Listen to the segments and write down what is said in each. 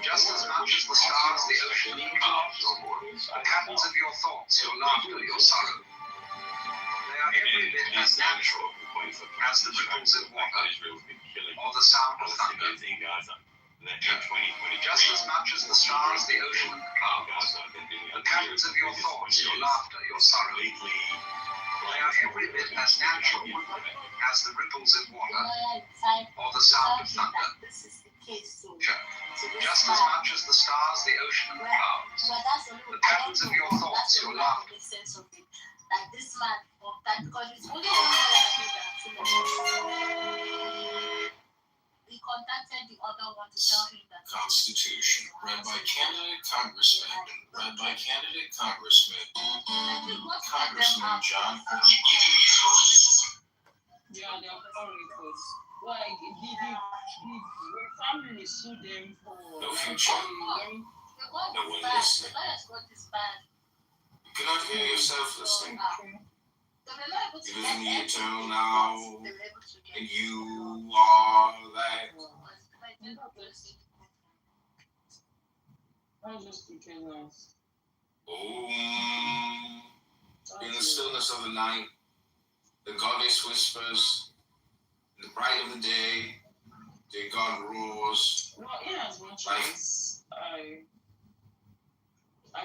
Just as much as the stars, the ocean, and the clouds, the patterns of your thoughts, your laughter, your sorrow, they are every bit as natural as the ripples in water or the sound of thunder. Just as much as the stars, the ocean, and the clouds, the patterns of your thoughts, your laughter, your sorrow, they are every bit as natural as the ripples in water or the sound of thunder. Just as much as the stars, the ocean, and the clouds, the patterns of your thoughts, your laughter. Like this man, because it's only one we contacted the other one to tell him that Constitution, read by candidate Congressman, Congressman John. Yeah, they are all reports. Why did the family sue them for No future. no one listening. You cannot hear yourself listening. It is in the eternal now, and you are that. I'll just pretend nice. In the stillness of the night, the goddess whispers, in the bright of the day, the god roars. Well, in as much as I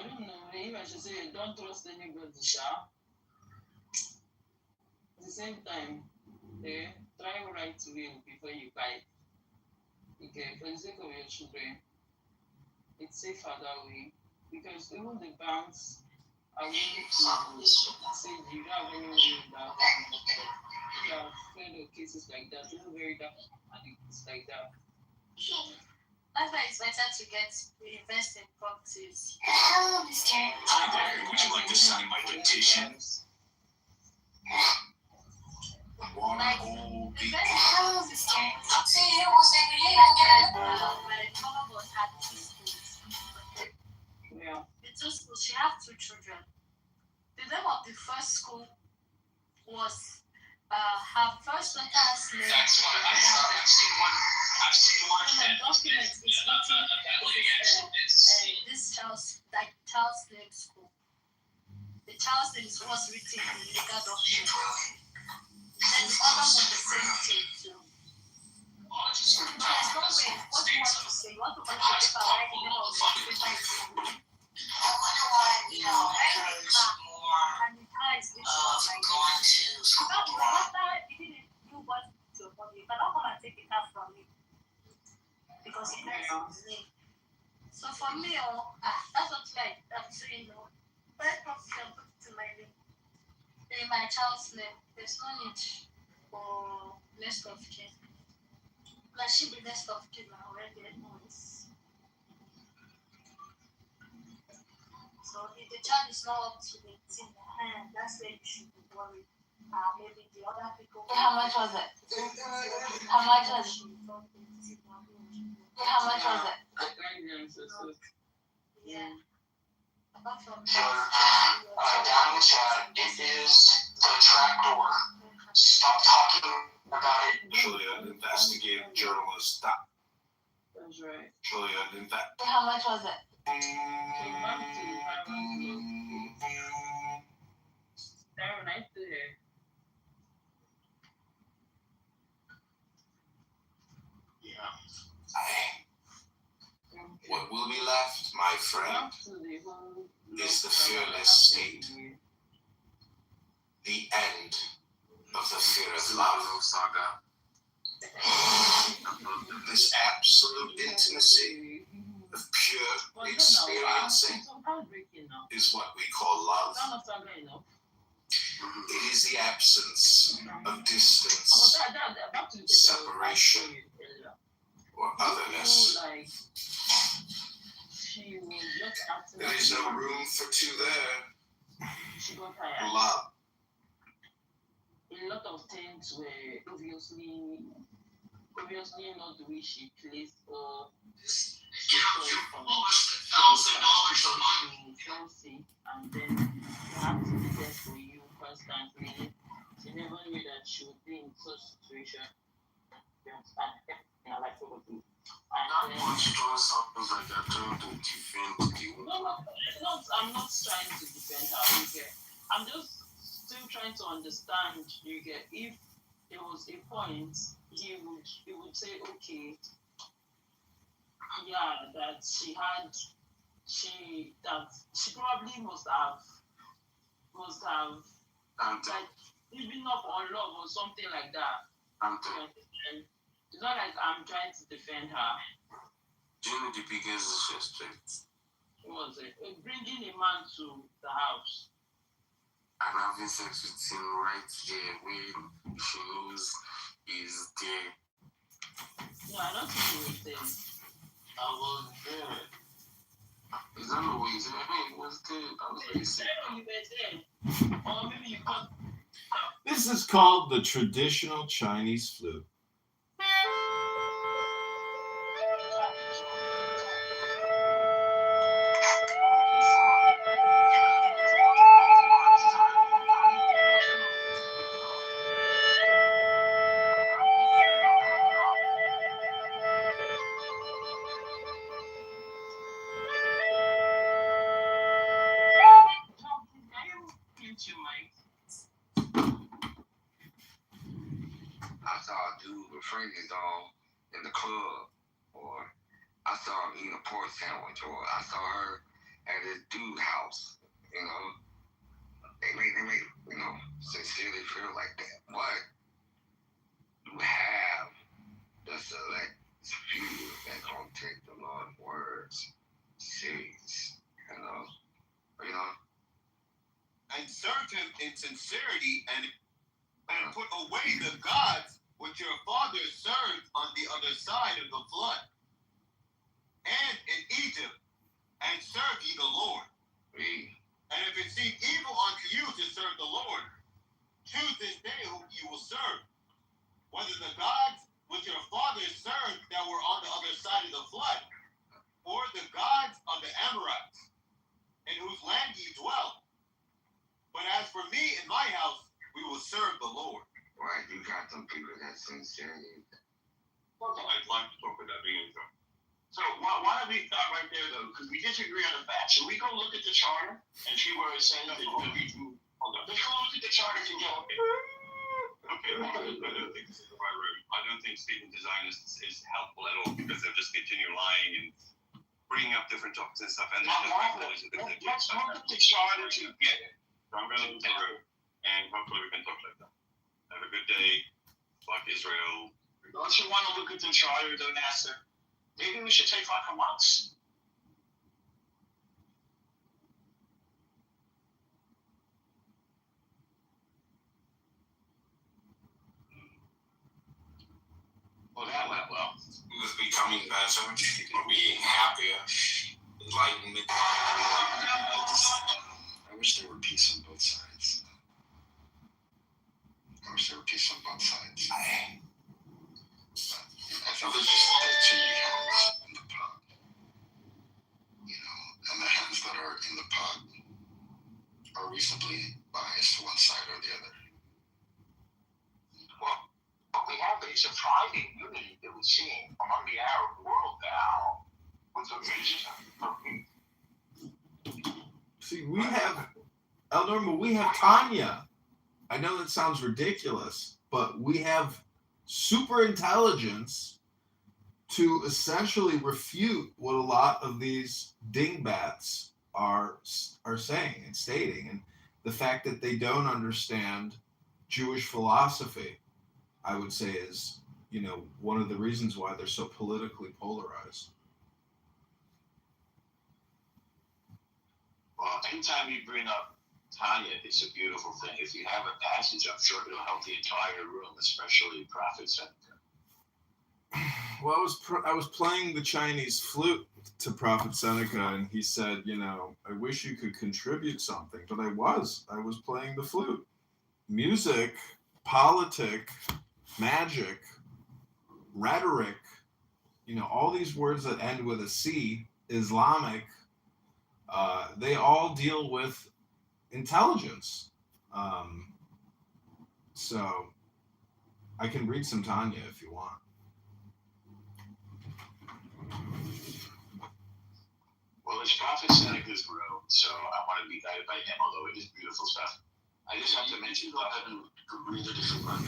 don't know, maybe I should say don't trust anybody, Sha. At the same time, try right will before you buy. Okay, for the sake of your children, it's safer that way. Because even the banks are willing to say you don't have any money in that bank. You have heard of cases like that, even very dark addicts like that. That's why it's better to invest in properties. Hello, Mr. Would you like to sign my petition? Hello, Mr. My mother was had 2 schools. Yeah. The 2 schools, she had 2 children. The name of the first school was her first letters name. That's why I've seen one. The document is written this house, like child's name school. The child's name was written in the legal document. Then the other one the same thing too. There's no way. What do you want to say? You want to put the paper right in the middle of the paper. And the car is literally like this. You didn't do what to your body. You cannot come and take the car from me. Because it makes me. So for me, that's what I'm saying. Very property and put it to my name. In my child's name, there's no need for next of kin. Like she be next of kin now already anyways. So if the child is not up to 18, that's where you should be worried. Maybe the other people. How much was it? How much was it? How much was it? Yeah. Apart from Down in chat, it is the trapdoor. Stop talking about it. Julia, investigative journalist. Stop. That's right. Julia, How much was it? Very nice to hear. What will be left, my friend, is the fearless state. The end of the fear of love saga. This absolute intimacy of pure experiencing is what we call love. It is the absence of distance, separation, or otherness. There is no room for two there. Love. A lot of things were obviously not the way she placed or from $1,000 a month to Chelsea, and then you have to be there for you constantly. She never knew that she would be in such situation. You understand? Everything I like to do. And But Joy sounds like you're trying to defend the woman. No, I'm not trying to defend her. You get, I'm just still trying to understand. You get, if there was a point, he would say, okay, yeah, that she probably must have And like giving up on love or something like that. and And it's not like I'm trying to defend her. do you know the biggest disrespect? What was it? Bringing a man to the house. And having sex with him right there when she knows he's there. No, I don't think it was there. I was there. Is that not what you said? Hey, it was there. I was very sick. You were there. Or maybe you got. This is called the traditional Chinese flute. I saw a dude with fringes on in the club, or I saw him eating a pork sandwich, or I saw her at this dude's house. You know, they make sincerely feel like that. But you have the select few that gonna take the Lord's words serious. You know. And serve him in sincerity and put away the gods which your fathers served on the other side of the flood, and in Egypt, and serve ye the Lord. And if it seem evil unto you to serve the Lord, choose this day whom you will serve, whether the gods which your fathers served that were on the other side of the flood, or the gods of the Amorites, in whose land ye dwell. But as for me and my house, we will serve the Lord. Right, you got some people that sincerely. Well, I'd like to talk with that being so. So why don't we start right there though? Because we disagree on the facts. Should we go look at the charter and see where it's saying that we can hold on. Let's go look at the charter and go. Okay, I don't think this is the right route. I don't think statement design is helpful at all because they'll just continue lying and bringing up different topics and stuff. And Let's look at the charter to get it. So I'm going to look at the road and hopefully we can talk like that. Have a good day. Fuck Israel. Don't you want to look at the charter, though, Nasser? Maybe we should take like a month. Well, that went well. It was becoming better. People were being happier. Enlightenment. I wish there were peace on both sides. I think there's just the two hands in the pot, and the hands that are in the pot are reasonably biased to one side or the other. Well, we have a surprising unity that we're seeing among the Arab world now with a vision. See, we have Tanya. I know that sounds ridiculous, but we have super intelligence to essentially refute what a lot of these dingbats are saying and stating. And the fact that they don't understand Jewish philosophy, I would say, is, one of the reasons why they're so politically polarized. Well, anytime you bring up Tanya, it's a beautiful thing. If you have a passage, I'm sure it'll help the entire room, especially Prophet Seneca. Well, I was playing the Chinese flute to Prophet Seneca, and he said, I wish you could contribute something, but I was playing the flute. Music, politic, magic, rhetoric, all these words that end with a C, Islamic, they all deal with intelligence. So I can read some Tanya if you want. it's Prophet Seneca's room, so I want to be guided by him, although it is beautiful stuff. I just have to mention that you could read a different one.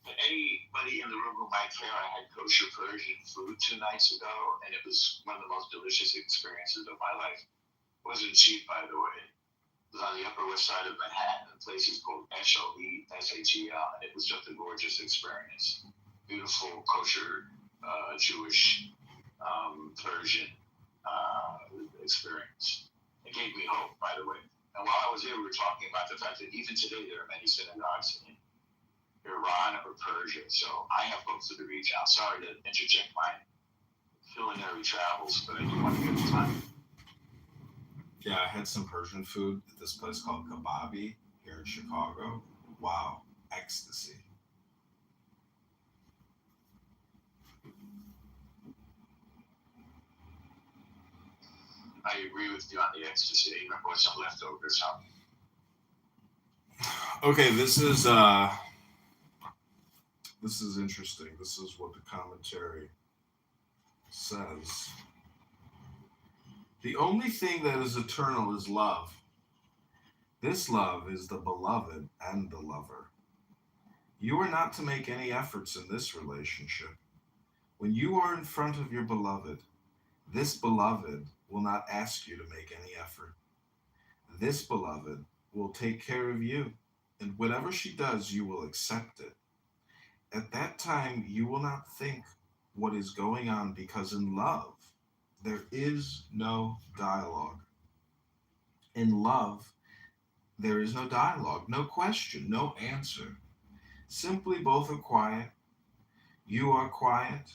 But anybody in the room who might care, I had kosher Persian food 2 nights ago, and it was one of the most delicious experiences of my life. It wasn't cheap, by the way. It was on the Upper West Side of Manhattan. The place is called Eshel, Eshel, and it was just a gorgeous experience. Beautiful kosher Jewish Persian experience. It gave me hope, by the way. And while I was there, we were talking about the fact that even today there are many synagogues in Iran or Persia. So I have hope for the region. I'm sorry to interject my culinary travels, but I do want to get the time. Yeah, I had some Persian food at this place called Kebabi here in Chicago. Wow, ecstasy. I agree with you on the ecstasy. I even brought some leftovers out. Okay, this is interesting. This is what the commentary says. The only thing that is eternal is love. This love is the beloved and the lover. You are not to make any efforts in this relationship. When you are in front of your beloved, this beloved will not ask you to make any effort. This beloved will take care of you, and whatever she does, you will accept it. At that time, you will not think what is going on, because in love, there is no dialogue. In love, there is no dialogue, no question, no answer. Simply both are quiet. You are quiet,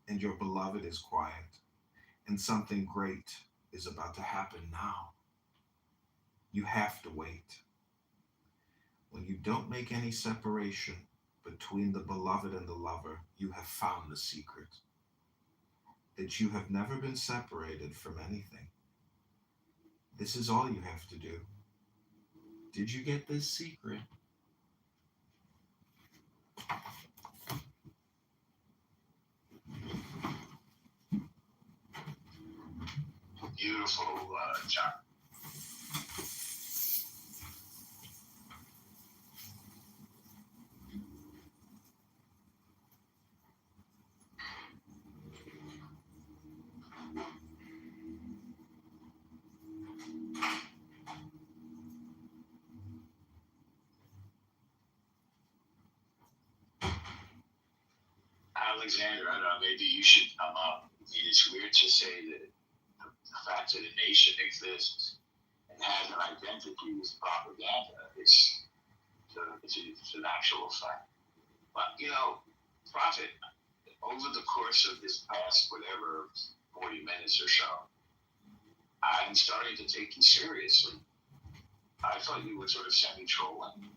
and your beloved is quiet. And something great is about to happen now. You have to wait. When you don't make any separation between the beloved and the lover, you have found the secret. That you have never been separated from anything. This is all you have to do. Did you get this secret? Beautiful, John. Alexander, I don't know, maybe you should come up. I mean, it's weird to say that the fact that a nation exists and has an identity is propaganda. It's an actual fact. But, Prophet, over the course of this past, whatever, 40 minutes or so, I'm starting to take you seriously. I thought you were sort of semi-trolling.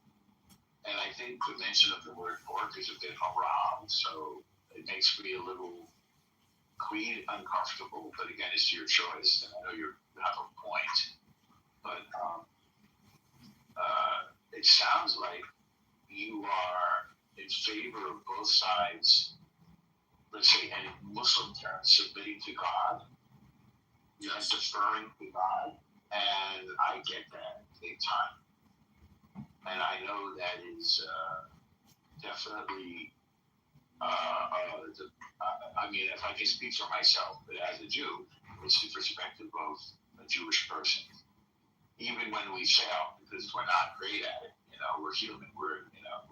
And I think the mention of the word pork is a bit haram, so it makes me a little uncomfortable. But again, it's your choice, and I know you have a point. But it sounds like you are in favor of both sides, let's say, in Muslim terms, submitting to God, and deferring to God. And I get that big time. And I know that is definitely, I mean, if I can speak for myself, but as a Jew, it's the perspective of a Jewish person. Even when we fail, because we're not great at it, we're human, we're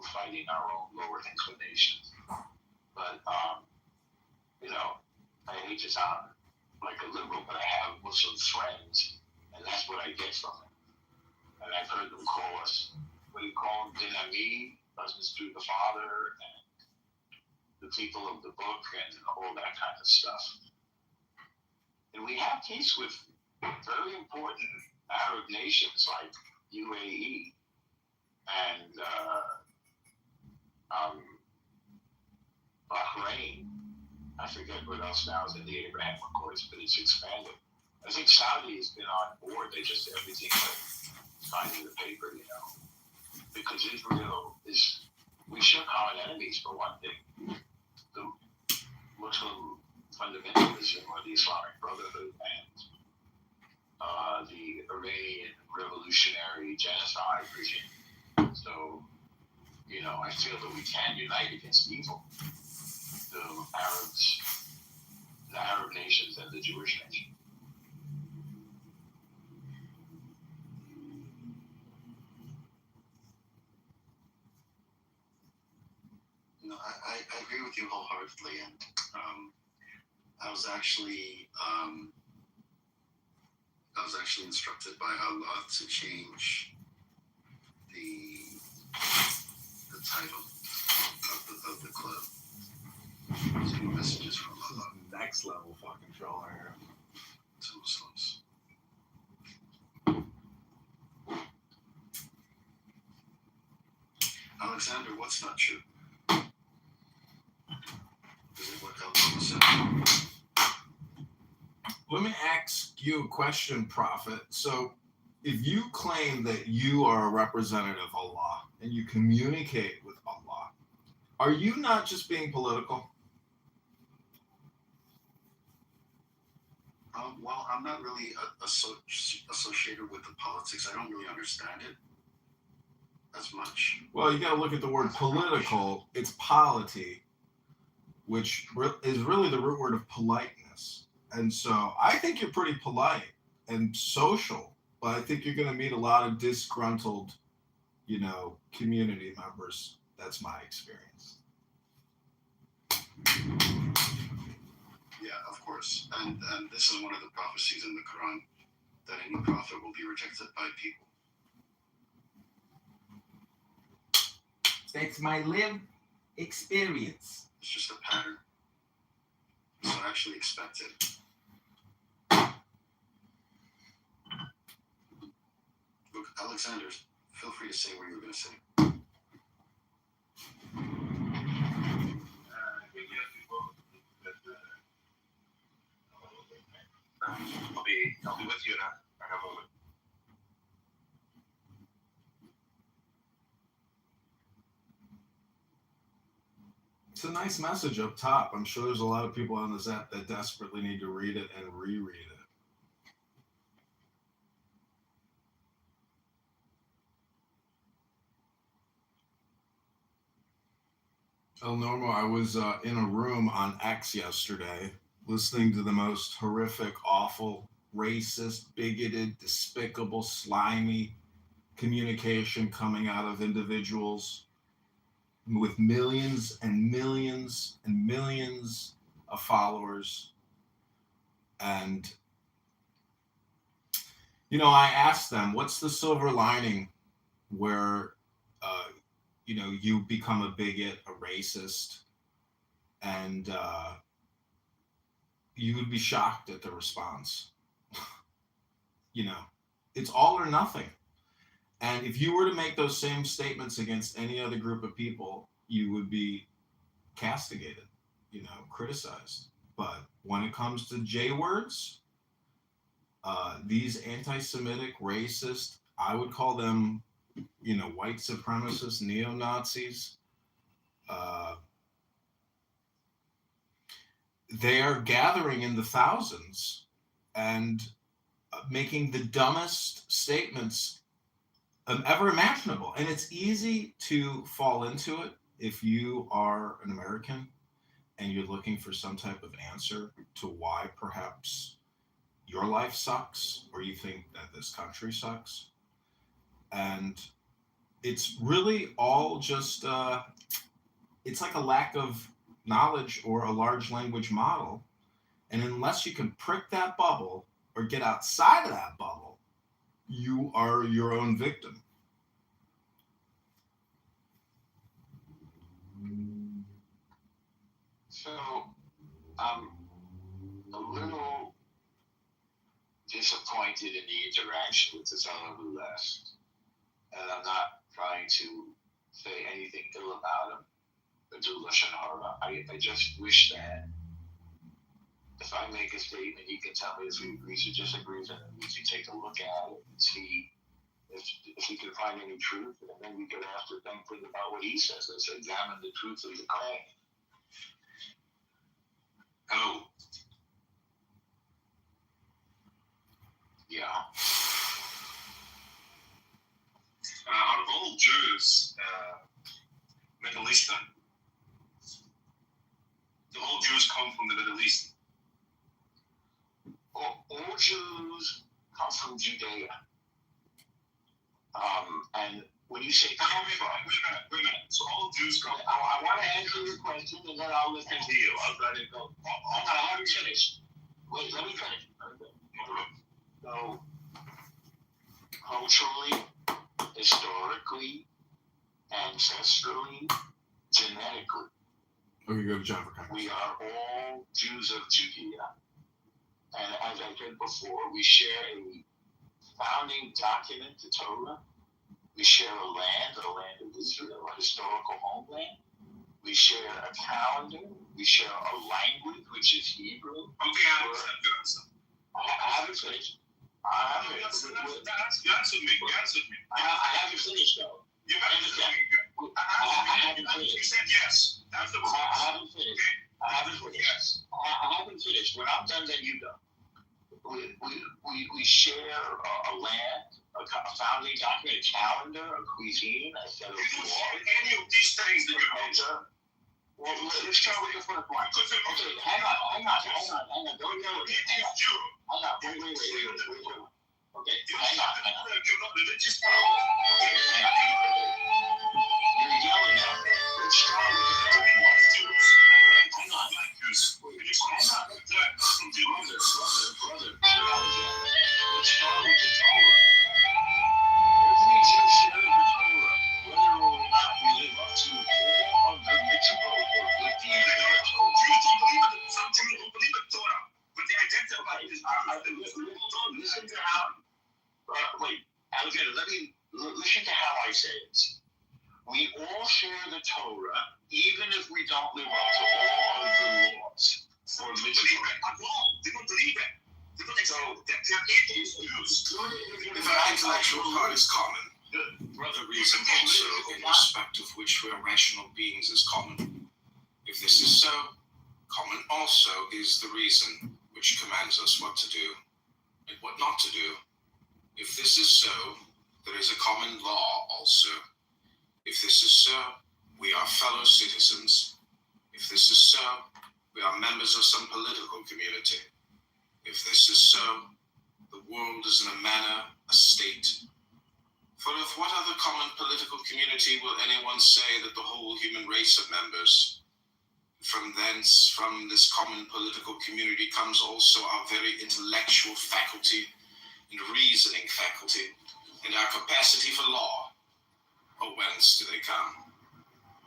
fighting our own lower inclinations. But, I hate to sound like a liberal, but I have Muslim friends, and that's what I get from them. And I've heard them call us, what do you call them, Din Ami, husbands to the father, and the people of the book, and all that kind of stuff. And we have peace with very important Arab nations like UAE and Bahrain. I forget what else now is in the Abraham Accords, but it's expanded. I think Saudi has been on board. They just everything like signing the paper, because Israel is, we share common enemies for one thing. The Muslim fundamentalism or the Islamic Brotherhood and the Iranian revolutionary genocide regime. So, I feel that we can unite against evil. The Arab nations and the Jewish nation. No, I agree with you wholeheartedly, and I was actually instructed by Allah to change the title of the club to messages from Allah Next level fucking troller here. to Muslims. Alexander, what's not true? Is it what Allah said? Let me ask you a question, Prophet. So, if you claim that you are a representative of Allah and you communicate with Allah, are you not just being political? Well, I'm not really associated with the politics. I don't really understand it as much. Well, you got to look at the word political. It's polity, which is really the root word of politeness. And so I think you're pretty polite and social, but I think you're going to meet a lot of disgruntled, community members. That's my experience. Yeah, of course. And this is one of the prophecies in the Quran, that any prophet will be rejected by people. That's my lived experience. It's just a pattern. So I actually expect it. Look, Alexander, feel free to say what you were going to say. I'll be with you in a moment. It's a nice message up top. I'm sure there's a lot of people on this app that desperately need to read it and reread it. El Normo, I was in a room on X yesterday listening to the most horrific, awful, racist, bigoted, despicable, slimy communication coming out of individuals with millions and millions and millions of followers. And, I asked them, what's the silver lining where, you become a bigot, a racist, and you would be shocked at the response. It's all or nothing. And if you were to make those same statements against any other group of people, you would be castigated, criticized. But when it comes to J words, these anti-Semitic, racist, I would call them, white supremacists, neo-Nazis, they are gathering in the thousands and making the dumbest statements ever imaginable. And it's easy to fall into it if you are an American and you're looking for some type of answer to why perhaps your life sucks or you think that this country sucks. And it's really all just, it's like a lack of knowledge or a large language model. And unless you can prick that bubble or get outside of that bubble, you are your own victim. So I'm a little disappointed in the interaction with the fellow who left. And I'm not trying to say anything ill about him or do lashon hara. I just wish that if I make a statement, he can tell me if he agrees or disagrees, and we can take a look at it and see if he can find any truth, and then we could ask the thing about what he says. Let's examine the truth of the claim. Hello. Yeah. Out of all Jews, Middle Eastern, do all Jews come from the Middle East? All Jews come from Judea. And when you say come from, Wait a minute. So all Jews come. I want to answer your question, and then I'll listen to you. I'll try to go. I haven't finished. Wait, let me finish. So, culturally, historically, ancestrally, genetically, Oh, you go to John for Congress. we are all Jews of Judea. And as I said before, we share a founding document, the Torah. We share a land of Israel, a historical homeland. We share a calendar. We share a language, which is Hebrew. Okay, I understand. I haven't finished. You answered me. I haven't finished, though. You haven't finished. You said yes. That's the I haven't finished. I haven't finished. When I'm done, then you done. We share a land, a founding document, a calendar, a cuisine, a set of laws. You don't share any of these things that you mentioned. Well, let's start with the first one. Okay, hang on. Don't go. Hang on. Wait. Okay, hang on. You're yelling at me. Let's start with the first one. Hang on. Brother. Let's start with the Torah. Every Jew shares the Torah, whether or not we live up to all of the mitzvot or 50 of the Torah. Jews don't believe in it. Some Jews don't believe in Torah, but they identify it as Listen to how. Wait, Alexander, let me listen to how I say it. We all share the Torah, even if we don't live up to all of the laws. They don't believe it. I'm wrong. They don't believe it. They don't accept that they're Jews. If our intellectual part is common, the reason also in respect of which we are rational beings is common. If this is so, common also is the reason which commands us what to do and what not to do. If this is so, there is a common law also. If this is so, we are fellow citizens. If this is so, we are members of some political community. If this is so, the world is in a manner a state. For of what other common political community will anyone say that the whole human race are members? From thence, from this common political community comes also our very intellectual faculty and reasoning faculty and our capacity for law. Or whence do they come?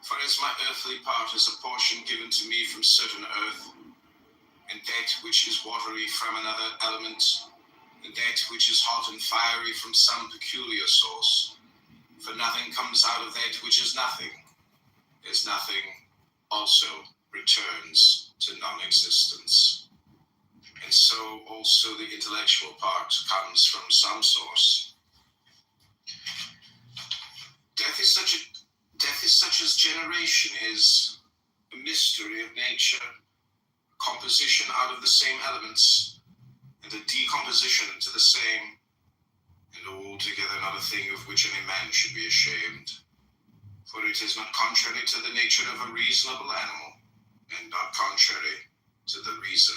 For as my earthly part is a portion given to me from certain earth, and that which is watery from another element, and that which is hot and fiery from some peculiar source. For nothing comes out of that which is nothing, as nothing also returns to non-existence. And so also the intellectual part comes from some source. Death is such as generation is, a mystery of nature, a composition out of the same elements, and a decomposition into the same, and altogether not a thing of which any man should be ashamed. For it is not contrary to the nature of a reasonable animal, and not contrary to the reason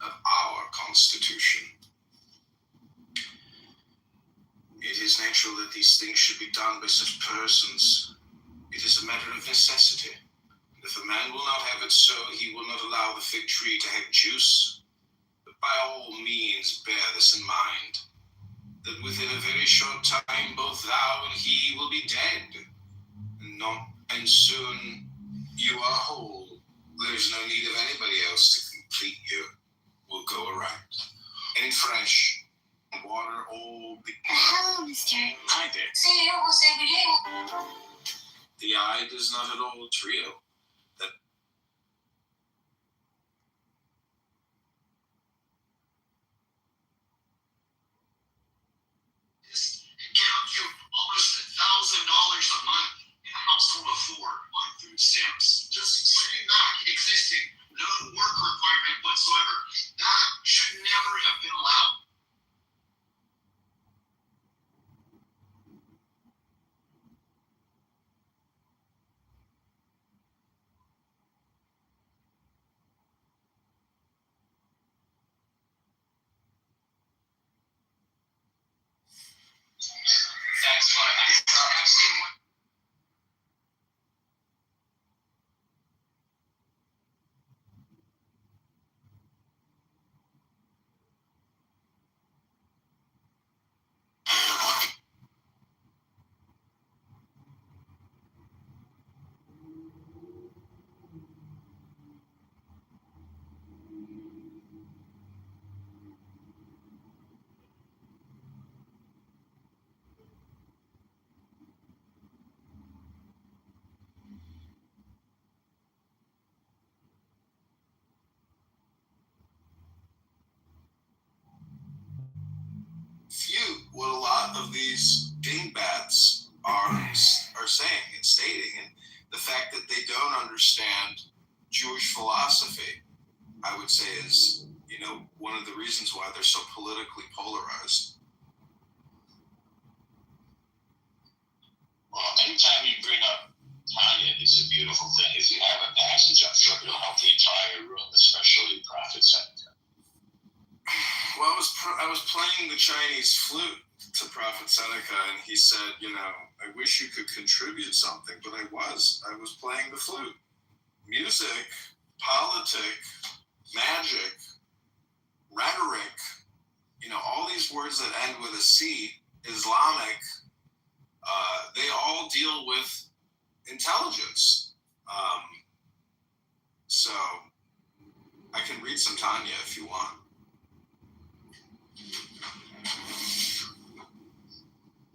of our constitution. It is natural that these things should be done by such persons. It is a matter of necessity. And if a man will not have it so, he will not allow the fig tree to have juice. But by all means bear this in mind, that within a very short time both thou and he will be dead, and soon you are whole. There is no need of anybody else to complete you. Will go around. And fresh water all the... Hello, mister. I did. See you, we'll say good day. The eye does not at all trio. And count you almost $1,000 a month in a household of 4 on food stamps. Just sitting back, existing, no work requirement whatsoever. That should never have been allowed. of these dingbats are saying and stating, and the fact that they don't understand Jewish philosophy, I would say, is one of the reasons why they're so politically polarized. Well, anytime you bring up Tanya, it's a beautiful thing. If you have a passage, I'm sure it'll help the entire room, especially Prophet Seneca. Well, I was playing the Chinese flute to Prophet Seneca, and he said, I wish you could contribute something, but I was playing the flute. Music, politics, magic, rhetoric, all these words that end with a C, Islamic, they all deal with intelligence. So I can read some Tanya if you want.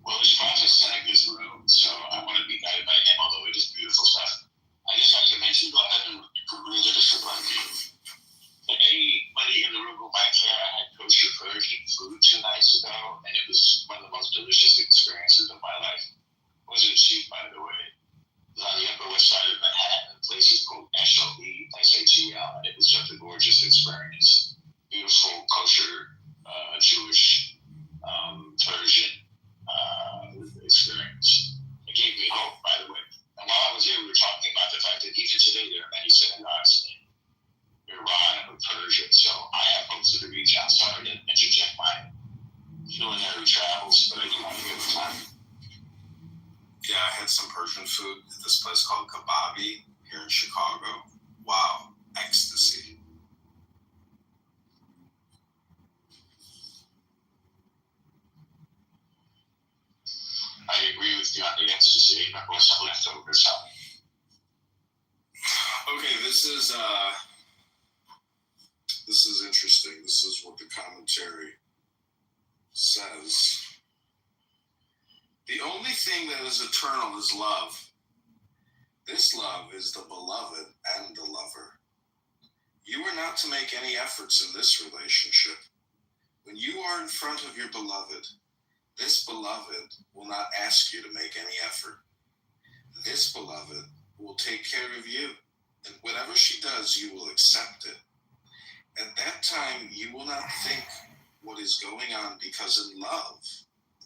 Well, it's Prophet Seneca's room, so I want to be guided by him, although it is beautiful stuff. I just have to mention, go ahead and read it if you like. For anybody in the room who might care, I had kosher Persian food 2 nights ago, and it was one of the most delicious experiences of my life. It wasn't cheap, by the way. It was on the Upper West Side of Manhattan, places called SHL, SHEL, and it was just a gorgeous experience. Beautiful kosher Jewish Persian experience. It gave me hope, by the way. And while I was here, we were talking about the fact that even today there are many synagogues in Iran and Persia, so I have hopes for the region. I'm sorry to interject my culinary travels, but I do want to give it time. Yeah, I had some Persian food at this place called Kebabi here in Chicago. Wow, ecstasy. I agree with you on the ecstasy. I've got some leftovers. Okay, this is interesting. This is what the commentary says. The only thing that is eternal is love. This love is the beloved and the lover. You are not to make any efforts in this relationship. When you are in front of your beloved, this beloved will not ask you to make any effort. This beloved will take care of you, and whatever she does, you will accept it. At that time, you will not think what is going on, because in love,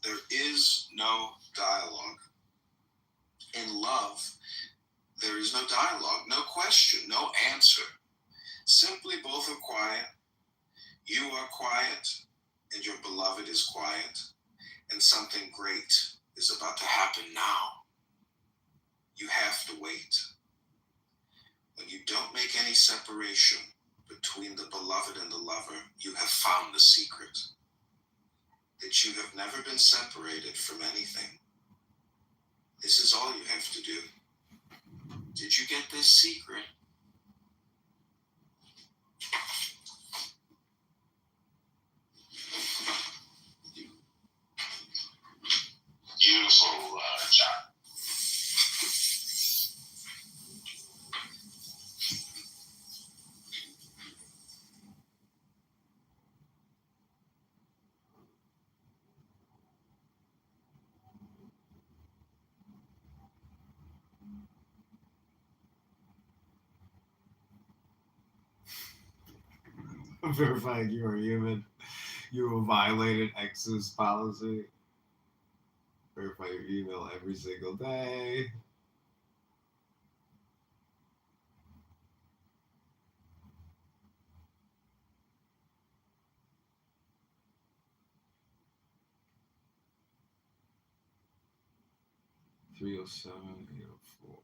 there is no dialogue. In love, there is no dialogue, no question, no answer. Simply both are quiet. You are quiet, and your beloved is quiet, and something great is about to happen now. You have to wait. When you don't make any separation between the beloved and the lover, you have found the secret. That you have never been separated from anything. This is all you have to do. Did you get this secret? Beautiful, John. Verifying you are human. You have violated X's policy. Verify your email every single day. $307.804.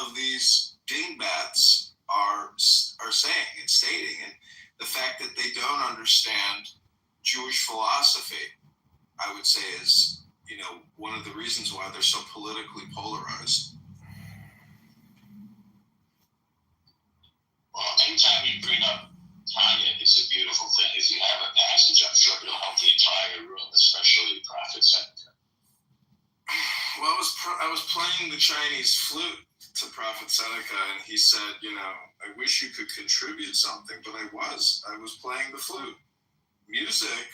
of these dingbats are saying and stating, and the fact that they don't understand Jewish philosophy, I would say, is, you know, one of the reasons why they're so politically polarized. Well, anytime you bring up Tanya, it's a beautiful thing. If you have a passage, I'm sure it'll help the entire room, especially Prophet Seneca. Well, I was playing the Chinese flute to Prophet Seneca, and he said, you know, I wish you could contribute something, but I was playing the flute. Music,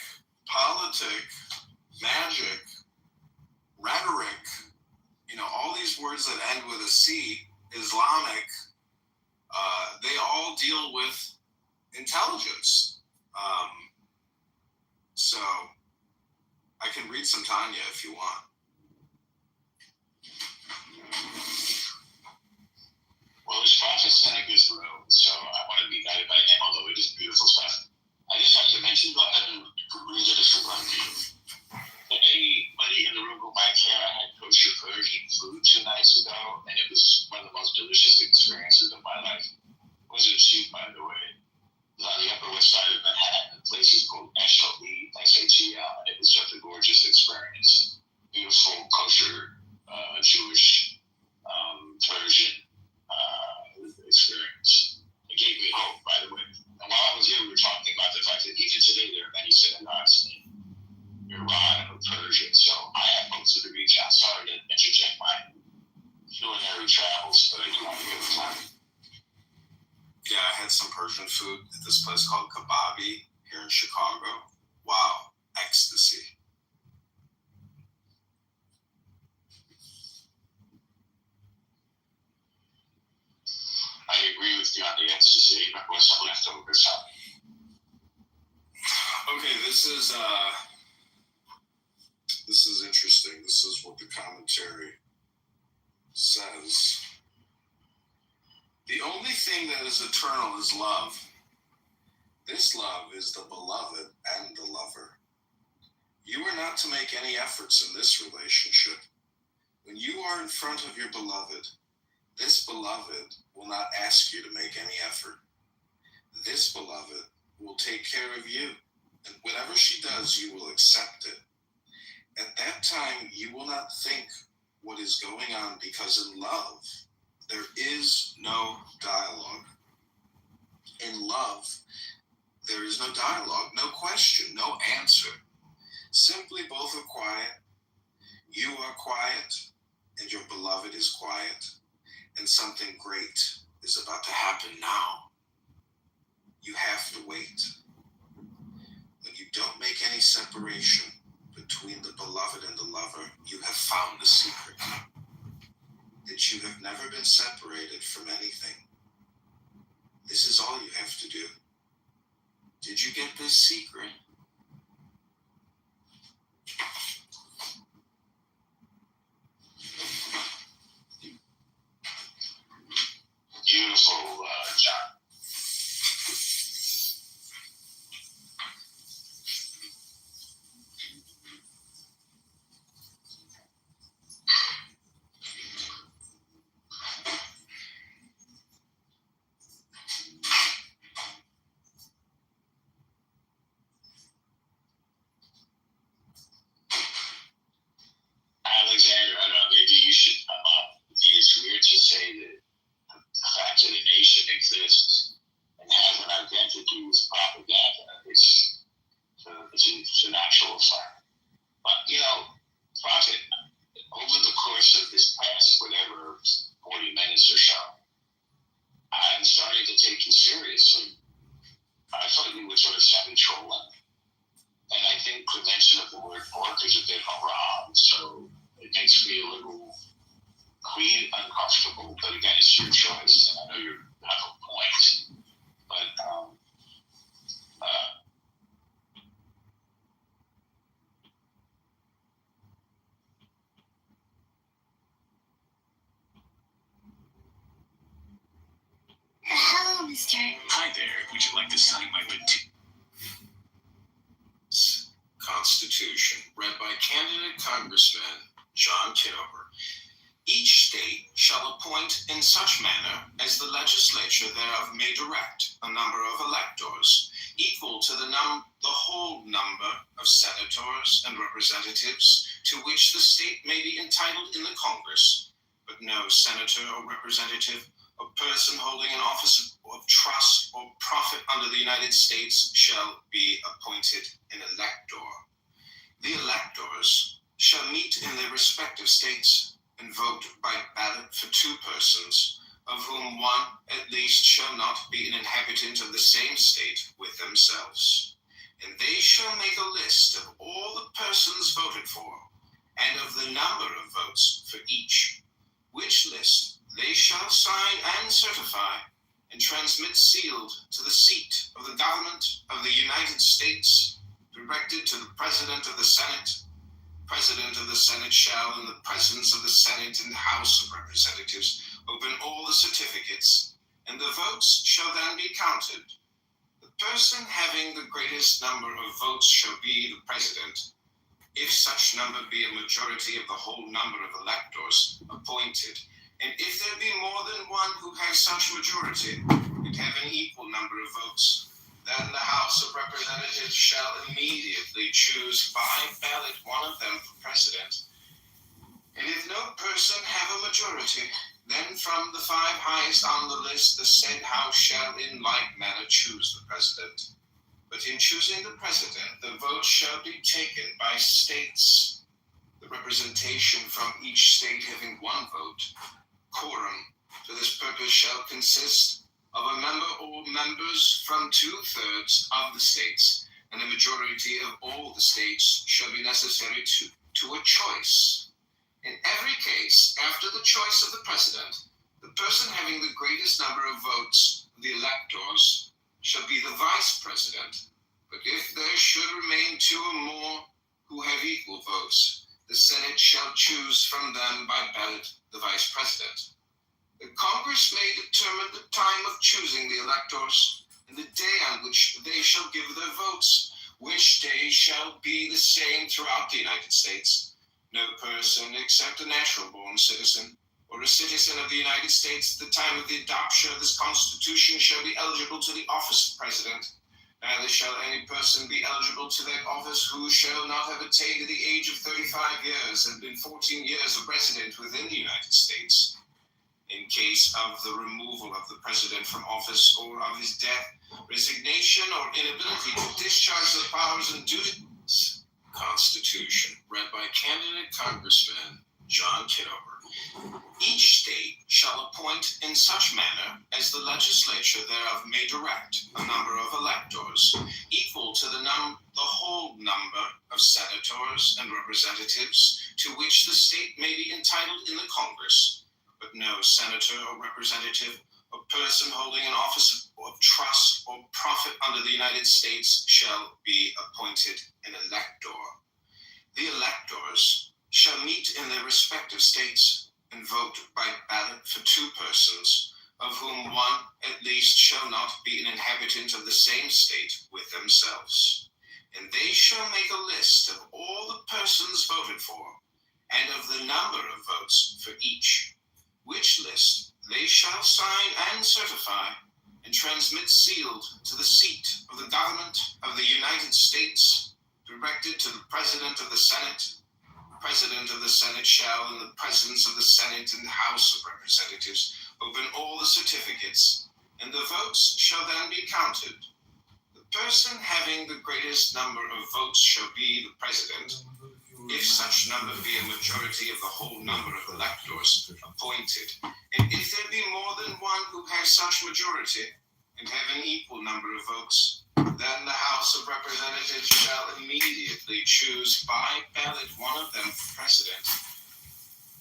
politics, magic, rhetoric, you know, all these words that end with a C, Islamic, they all deal with intelligence. So I can read some Tanya if you want. Well, it's Prophet Seneca's room, so I want to be guided by him, although it is beautiful stuff. I just have to mention, go ahead and read it if you want to. For anybody in the room who might care, I had kosher Persian food 2 nights ago, and it was one of the most delicious experiences of my life. It wasn't cheap, by the way. It was on the Upper West Side of Manhattan. The place is called Shatl, and it was just a gorgeous experience. Beautiful kosher Jewish Persian experience. It gave me hope, by the way. And while I was here, we were talking about the fact that even today there are many synagogues in Iran or Persia. So I have hopes of the region. I'm sorry to interject my culinary travels, but I do want to give it time. Yeah, I had some Persian food at this place called Kebabi here in Chicago. Wow, ecstasy. I agree with you on the ecstasy, but what's some leftovers? Okay, this is interesting. This is what the commentary says. The only thing that is eternal is love. This love is the beloved and the lover. You are not to make any efforts in this relationship. When you are in front of your beloved, this beloved will not ask you to make any effort. This beloved will take care of you, and whatever she does, you will accept it. At that time, you will not think what is going on, because in love, there is no dialogue. In love, there is no dialogue, no question, no answer. Simply both are quiet. You are quiet, and your beloved is quiet, and something great is about to happen now. You have to wait. When you don't make any separation between the beloved and the lover, you have found the secret. That you have never been separated from anything. This is all you have to do. Did you get this secret? Beautiful, John. Alexander, I don't know, maybe you should come up. It's weird to say that the fact that a nation exists and has an identity is propaganda. It's an actual fact. But, you know, Prophet, over the course of this past, whatever, 40 minutes or so, I'm starting to take you seriously. I thought you were sort of semi-trolling. And I think the mention of the word pork is a bit haram, so it makes me a little uncomfortable. But again, it's your choice, and I know you have a point. But Hello, mister. Hi there. Would you like to sign my petition? Constitution, read by candidate Congressman John Kitover. Each state shall appoint in such manner as the legislature thereof may direct a number of electors equal to the whole number of senators and representatives to which the state may be entitled in the Congress, but no senator or representative or person holding an office of trust or profit under the United States shall be appointed an elector. The electors shall meet in their respective states and vote by ballot for two persons, of whom one at least shall not be an inhabitant of the same state with themselves. And they shall make a list of all the persons voted for, and of the number of votes for each, which list they shall sign and certify, and transmit sealed to the seat of the government of the United States, directed to the President of the Senate. President of the Senate shall, in the presence of the Senate and House of Representatives, open all the certificates, and the votes shall then be counted. The person having the greatest number of votes shall be the president, if such number be a majority of the whole number of electors appointed, and if there be more than one who has such majority, and have an equal number of votes, then the House of Representatives shall immediately choose by ballot one of them for president. And if no person have a majority, then from the five highest on the list the said House shall in like manner choose the president. But in choosing the president, the vote shall be taken by states, the representation from each state having one vote. Quorum for this purpose shall consist of a member or members from 2/3 of the states, and a majority of all the states shall be necessary to a choice. In every case, after the choice of the president, the person having the greatest number of votes, the electors, shall be the vice president. But if there should remain two or more who have equal votes, the Senate shall choose from them by ballot the vice president. The Congress may determine the time of choosing the electors, and the day on which they shall give their votes, which day shall be the same throughout the United States. No person except a natural-born citizen or a citizen of the United States at the time of the adoption of this Constitution shall be eligible to the office of president. Neither shall any person be eligible to that office who shall not have attained to the age of 35 years and been 14 years a resident within the United States. In case of the removal of the president from office or of his death, resignation, or inability to discharge the powers and duties. Constitution, read by candidate Congressman John Kitover. Each state shall appoint in such manner as the legislature thereof may direct a number of electors equal to the whole number of senators and representatives to which the state may be entitled in the Congress, but no senator or representative or person holding an office of trust or profit under the United States shall be appointed an elector. The electors shall meet in their respective states and vote by ballot for two persons, of whom one at least shall not be an inhabitant of the same state with themselves. And they shall make a list of all the persons voted for, and of the number of votes for each, which list they shall sign and certify, and transmit sealed to the seat of the government of the United States, directed to the President of the Senate. President of the Senate shall, in the presence of the Senate and House of Representatives, open all the certificates, and the votes shall then be counted. The person having the greatest number of votes shall be the president, if such number be a majority of the whole number of electors appointed, and if there be more than one who has such majority, and have an equal number of votes, then the House of Representatives shall immediately choose by ballot one of them for president.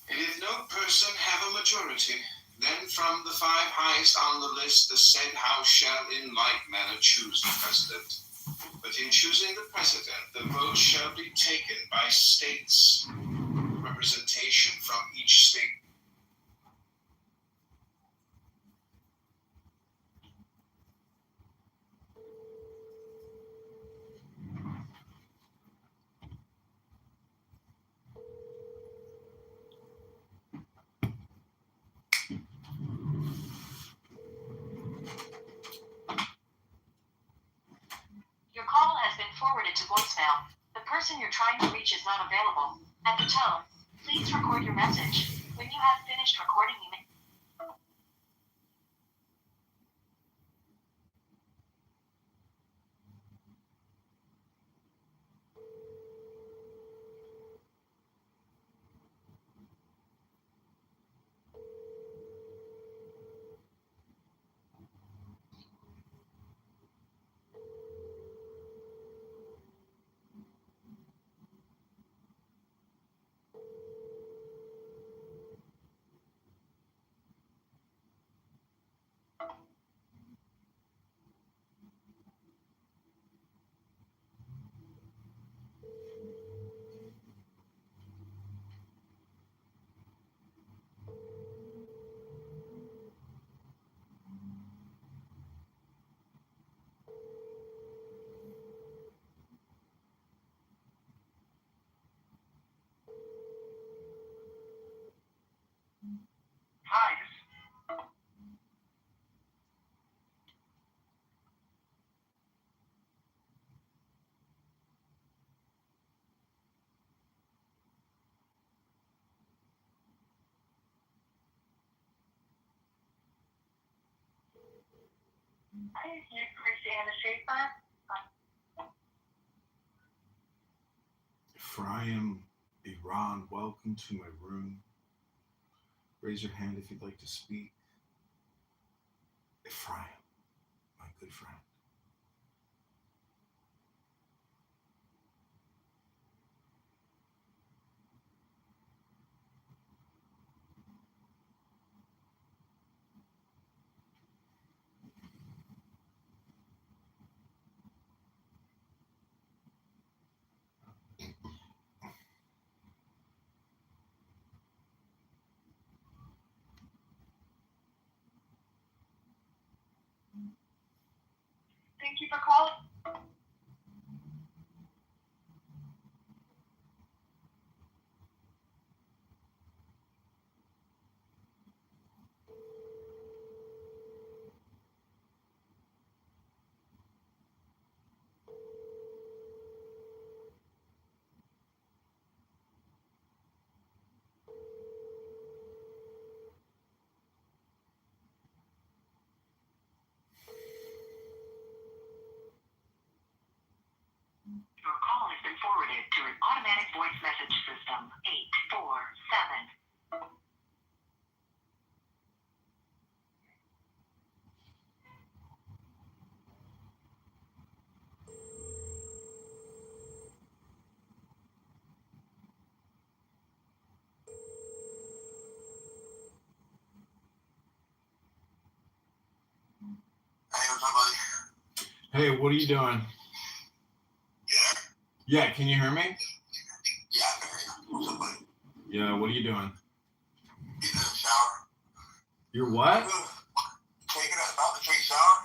And if no person have a majority, then from the five highest on the list the said House shall in like manner choose the president. But in choosing the president, the vote shall be taken by states, representation from each state. voicemail. The person you're trying to reach is not available. At the tone, please record your message. When you have finished recording, you may... Hi. Please use Christiana Schaefer. Ephraim, Iran, welcome to my room. Raise your hand if you'd like to speak. Ephraim, my good friend. Thank you for calling. Your call has been forwarded to an automatic voice message system. 847. Hey, what's up, buddy? Hey, what are you doing? Yeah? Yeah, can you hear me? Yeah, I can hear you. What's up, buddy? Yeah, what are you doing? Getting in the shower. You're what? Taking a about to take a shower.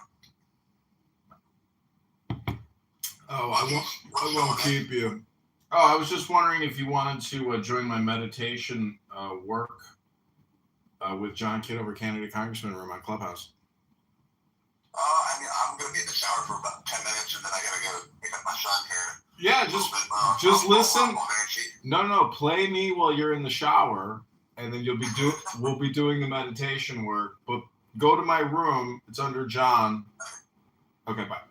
Oh, I won't keep you. Oh, I was just wondering if you wanted to join my meditation work with John Kitover, Canada Congressman room on Clubhouse. I mean, I'm going to be in the shower for about 10 minutes, and then I got to go pick up my son here. Yeah, just listen. No, play me while you're in the shower, and then we'll be doing the meditation work. But go to my room. It's under John. Okay, bye.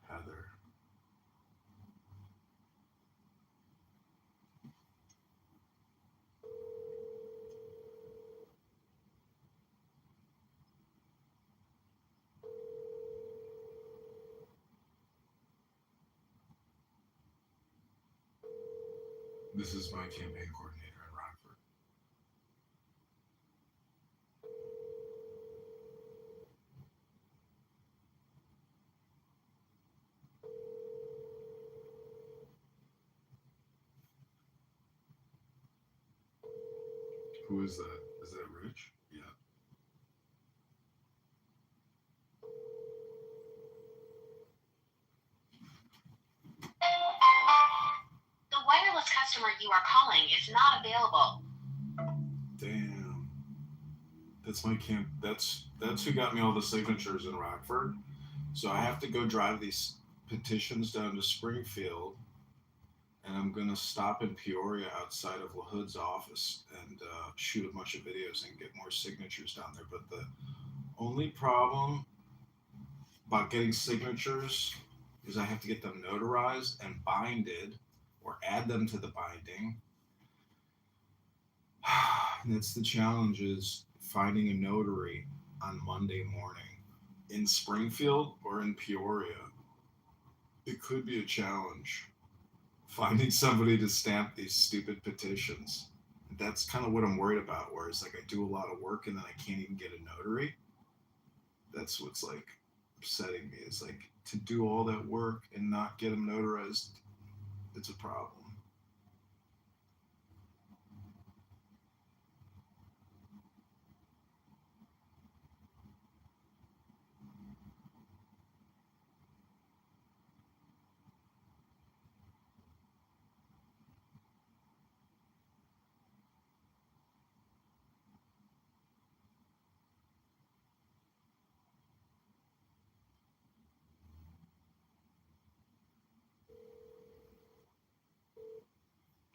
Heather. This is my campaign coordinator in Rockford. Who is that? Is that Rich? Yeah. customer you are calling is not available. Damn. That's my camp. That's who got me all the signatures in Rockford. So I have to go drive these petitions down to Springfield, and I'm gonna stop in Peoria outside of LaHood's office and shoot a bunch of videos and get more signatures down there. But the only problem about getting signatures is I have to get them notarized and binded or add them to the binding. And that's the challenge, is finding a notary on Monday morning in Springfield or in Peoria. It could be a challenge finding somebody to stamp these stupid petitions. That's kind of what I'm worried about, where it's like I do a lot of work and then I can't even get a notary. That's what's like upsetting me, is like to do all that work and not get them notarized. It's a problem.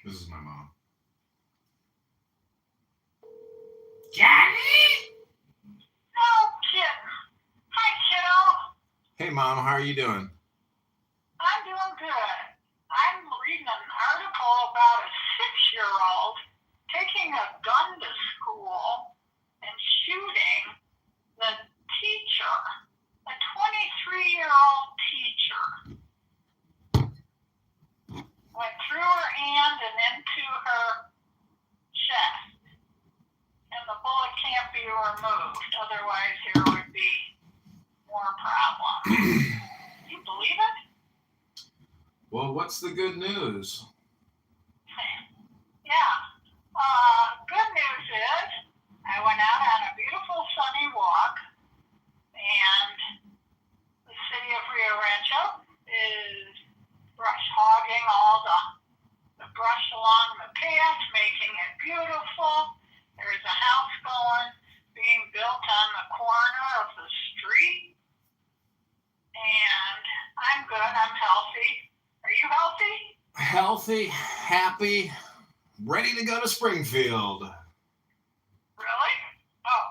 This is my mom. Johnny? Oh, kid. Hi, kiddo. Hey, Mom, how are you doing? I'm doing good. I'm reading an article about a 6-year-old taking a gun to school and shooting the teacher, a 23-year-old teacher. Went through her hand and into her chest. And the bullet can't be removed, otherwise there would be more problems. You believe it? Well, what's the good news? Yeah. Good news is I went out on a beautiful sunny walk, and the city of Rio Rancho is brush hogging all the brush along the path, making it beautiful. There's a house being built on the corner of the street, and I'm good. I'm healthy. Are you healthy? Healthy, happy, ready to go to Springfield. Really? Oh.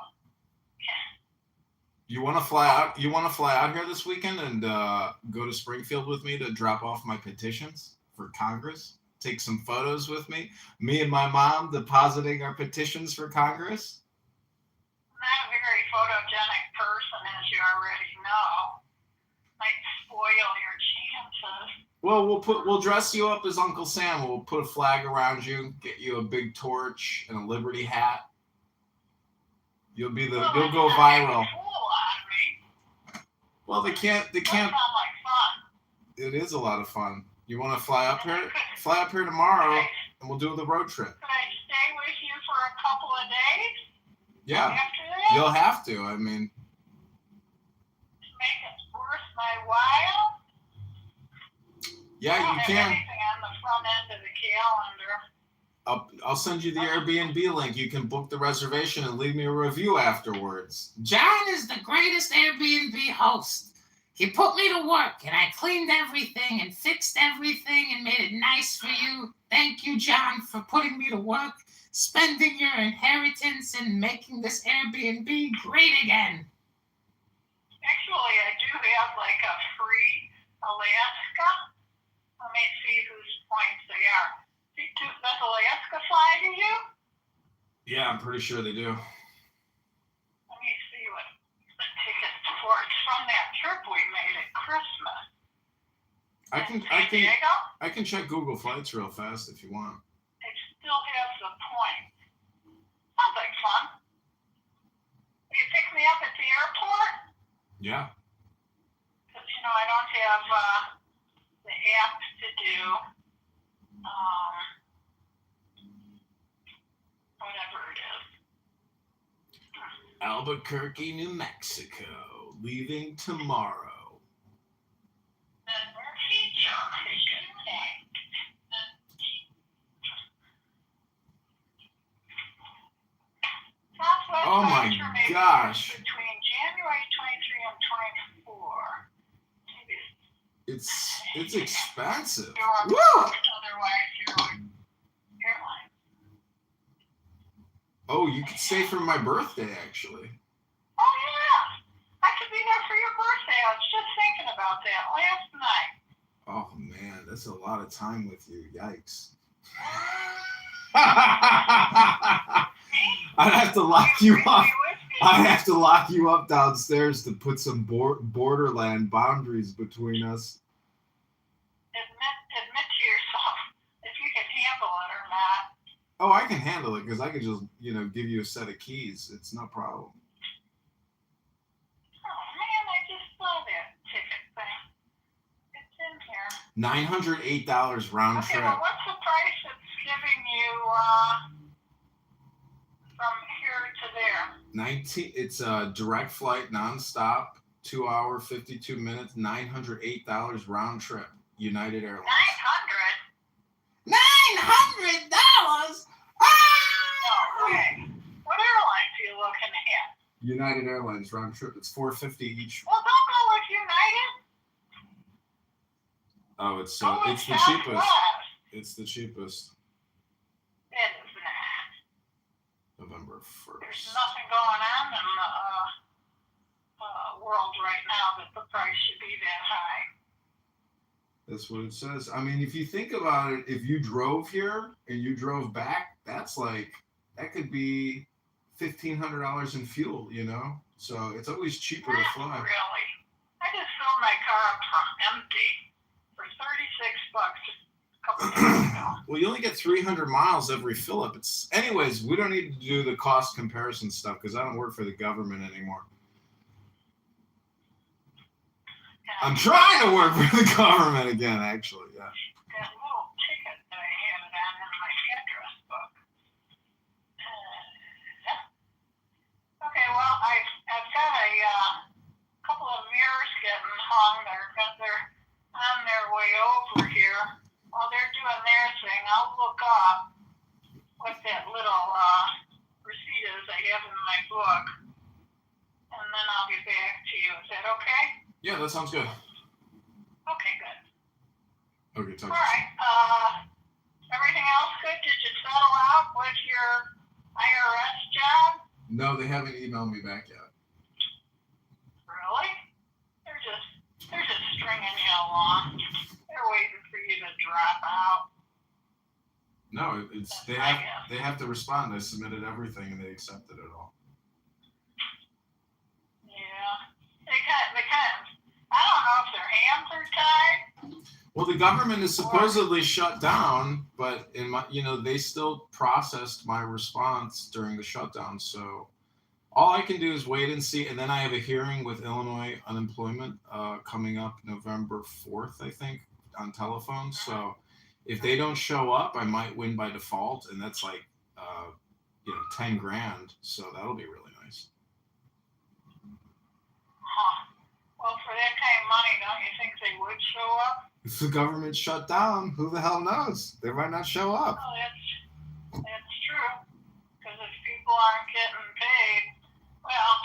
You want to fly out? You want to fly out here this weekend and go to Springfield with me to drop off my petitions for Congress? Take some photos with me. Me and my mom depositing our petitions for Congress. I'm not a very photogenic person, as you already know. Might spoil your chances. Well, we'll dress you up as Uncle Sam. We'll put a flag around you, get you a big torch and a Liberty hat. You'll go viral. Well, they can't. Sound like fun. It is a lot of fun. You want to fly up here? Fly up here tomorrow, and we'll do the road trip. Could I stay with you for a couple of days? Yeah, After that? you'll have to. I mean, To make it worth my while? yeah, you I can. don't have anything on the front end of the calendar. I'll send you the Airbnb link. You can book the reservation and leave me a review afterwards. John is the greatest Airbnb host. He put me to work, and I cleaned everything and fixed everything and made it nice for you. Thank you, John, for putting me to work, spending your inheritance, and making this Airbnb great again. Actually, I do have like a free Alaska. Let me see whose points they are. Does Alaska fly to you? Yeah, I'm pretty sure they do. Let me see what the tickets for. It's from that trip we made at Christmas. I can check Google Flights real fast if you want. It still has the points. Sounds like fun. Will you pick me up at the airport? Yeah. Because, I don't have the app to do whatever it is. Albuquerque, New Mexico. Leaving tomorrow. Oh my voucher may be gosh. used between January 23 and 24. Maybe It's expensive. you're on Woo! otherwise you're on airline. Oh, you could stay for my birthday, actually. Oh yeah, I could be there for your birthday. I was just thinking about that last night. Oh man, that's a lot of time with you. Yikes. I'd have to lock you up. I have to lock you up downstairs to put some borderland boundaries between us. Admit to yourself if you can handle it or not. Oh, I can handle it because I can just, give you a set of keys. It's no problem. Oh man, I just saw that ticket thing. It's in here. $908 round Okay, trip. well, what's the price it's giving you from here to there? It's a direct flight, nonstop, 2 hour, 52 minutes, $908 round trip, United Airlines. $900? No way. What airlines are you looking at? United Airlines round trip. It's $450 each. Well, don't go with United. Oh, it's Go with the cheapest. Southwest. It's the cheapest. It is not. November 1st. There's nothing going on in the world right now that the price should be that high. That's what it says. I mean, if you think about it, if you drove here and you drove back, that could be $1,500 in fuel, So it's always cheaper to fly. Not really. I just filled my car up empty for $36 a couple days ago. Well, you only get 300 miles every fill up. Anyways, we don't need to do the cost comparison stuff because I don't work for the government anymore. I'm trying to work for the government again, actually. Yeah. That little ticket that I had it on in my address book. Okay, well, I've got a couple of mirrors getting hung. They're on their way over here. While they're doing their thing, I'll look up what that little receipt is I have in my book, and then I'll get back to you. Is that okay? Yeah, that sounds good. Okay, good. Okay, talk All right. Everything else good? Did you settle out with your IRS job? No, they haven't emailed me back yet. Really? They're just stringing you along. They're waiting for you to drop out. No, they have to respond. I submitted everything and they accepted it all. Yeah. They kind of, I don't know if their hands are tied. Well, the government is supposedly shut down, but they still processed my response during the shutdown. So all I can do is wait and see. And then I have a hearing with Illinois unemployment coming up November 4th, I think, on telephone. So if they don't show up, I might win by default. And that's like, $10,000. So that'll be really nice. Huh. Well, for that kind of money, don't you think they would show up? If the government shut down, who the hell knows? They might not show up. Oh, that's true. Because if people aren't getting paid, well,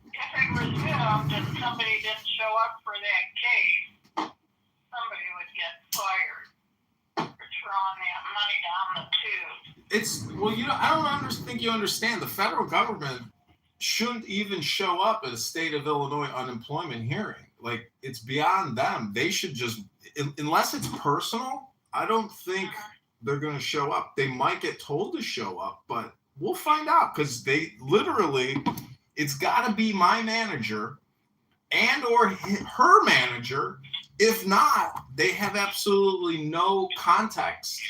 if it resumed and somebody didn't show up for that case, somebody would get fired for throwing that money down the tube. I don't think you understand. The federal government shouldn't even show up at a state of Illinois unemployment hearing. Like, it's beyond them. They should just, unless it's personal, I don't think they're going to show up. They might get told to show up, but we'll find out because they literally, it's got to be my manager and or her manager. If not, they have absolutely no context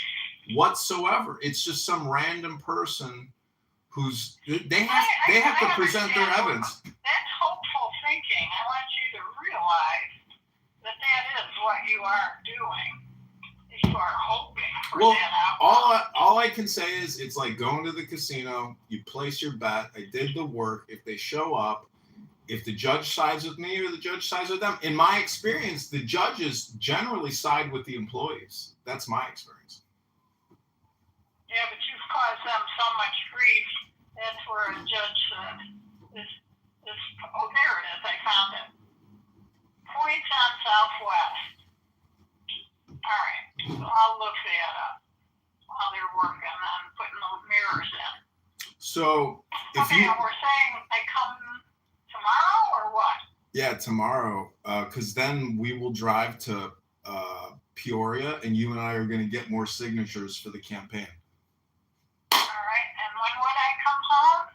whatsoever. It's just some random person who's they have to present their evidence. That's hopeful thinking. I want you to realize that is what you are doing. You are hoping for that outcome. All I can say is it's like going to the casino. You place your bet. I did the work. If they show up, if the judge sides with me or the judge sides with them, in my experience, the judges generally side with the employees. That's my experience. Yeah, but you've caused them so much grief That's where a judge said, oh, there it is, I found it. Points on Southwest. All right, so I'll look that up while they're working on putting those mirrors in. So, if okay, you... and we're saying I come tomorrow or what? Yeah, tomorrow, because then we will drive to Peoria, and you and I are going to get more signatures for the campaign. All right, and when would I come home?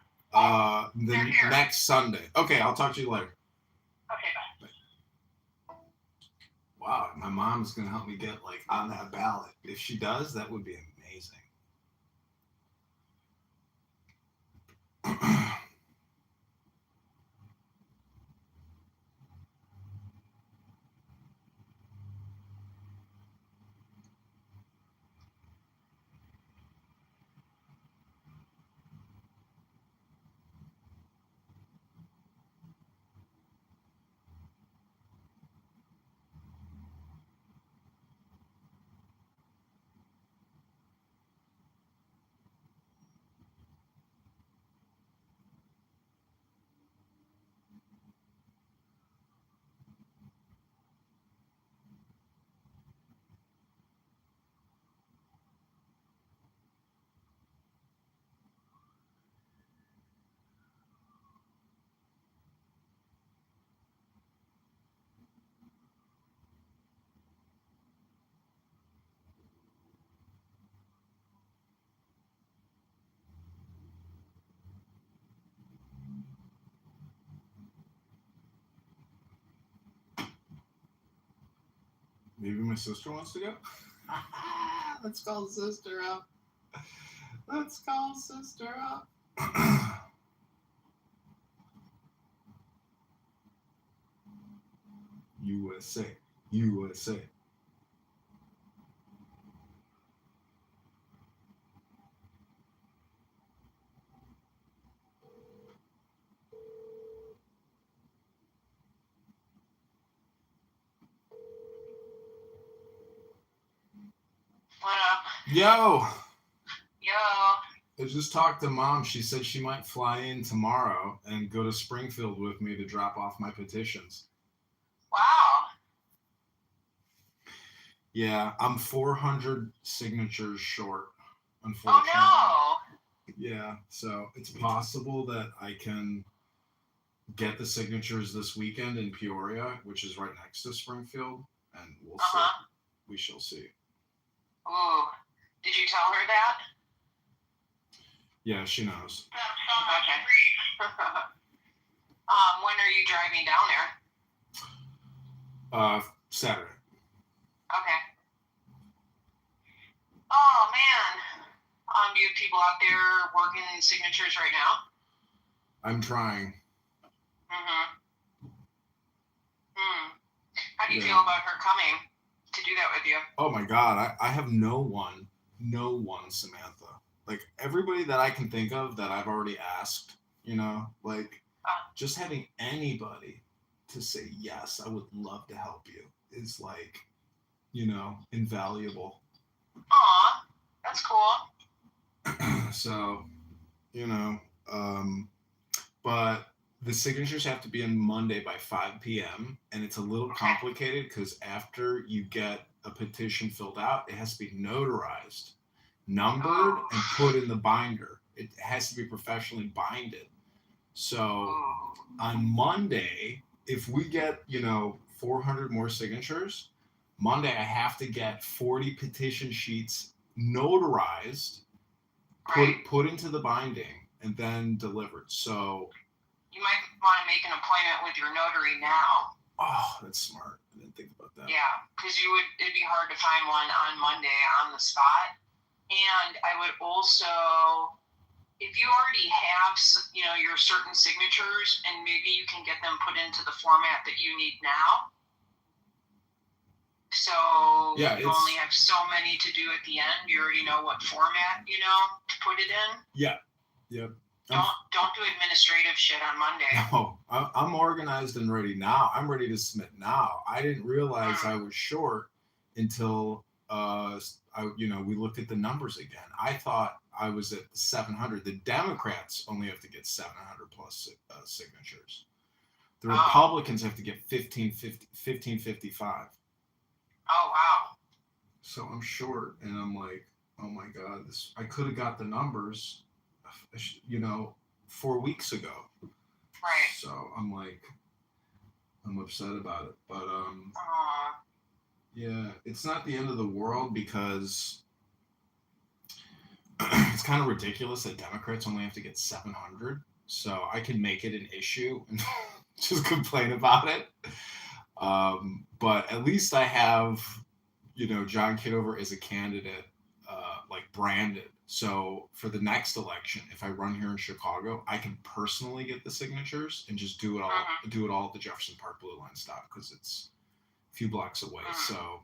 The next Sunday. Okay, I'll talk to you later. Okay, bye. Wow, my mom's going to help me get, like, on that ballot. If she does, that would be amazing. Maybe my sister wants to go? Let's call sister up. Let's call sister up. USA. USA. What up? Yo! Yo. I just talked to Mom. She said she might fly in tomorrow and go to Springfield with me to drop off my petitions. Wow. Yeah, I'm 400 signatures short, unfortunately. Oh, no. Yeah, so it's possible that I can get the signatures this weekend in Peoria, which is right next to Springfield, and we'll see. We shall see. Ooh. Did you tell her that? Yeah, she knows. Okay. When are you driving down there? Saturday. Okay. Oh, man. Do you have people out there working signatures right now? I'm trying. Mm-hmm. How do you feel about her coming to do that with you? Oh, my God. I have no one, Samantha. Like, everybody that I can think of that I've already asked, you know, like, just having anybody to say, yes, I would love to help you is, like, you know, invaluable. Aw, that's cool. So, you know, but the signatures have to be in Monday by 5 p.m. and it's a little complicated because after you get a petition filled out, it has to be notarized, numbered, and put in the binder. It has to be professionally binded. So on Monday, if we get, 400 more signatures, Monday I have to get 40 petition sheets notarized, put into the binding, and then delivered. So you might want to make an appointment with your notary now. Oh, that's smart. I didn't think about that. Yeah, because it'd be hard to find one on Monday on the spot. And I would also, if you already have, your certain signatures, and maybe you can get them put into the format that you need now. So you only have so many to do at the end. You already know what format, to put it in. Yeah. Yep. Don't do administrative shit on Monday. No, I'm organized and ready now. I'm ready to submit now. I didn't realize I was short until we looked at the numbers again. I thought I was at 700. The Democrats only have to get 700 plus signatures. The Republicans have to get 1555. Oh, wow. So I'm short, and I'm like, oh my God, I could have got the numbers, 4 weeks ago. Right. So I'm like, I'm upset about it. But yeah, it's not the end of the world because it's kind of ridiculous that Democrats only have to get 700. So I can make it an issue and just complain about it. But at least I have, John Kitover as a candidate, branded. So for the next election, if I run here in Chicago, I can personally get the signatures and just do it all at the Jefferson Park Blue Line stop because it's a few blocks away. So,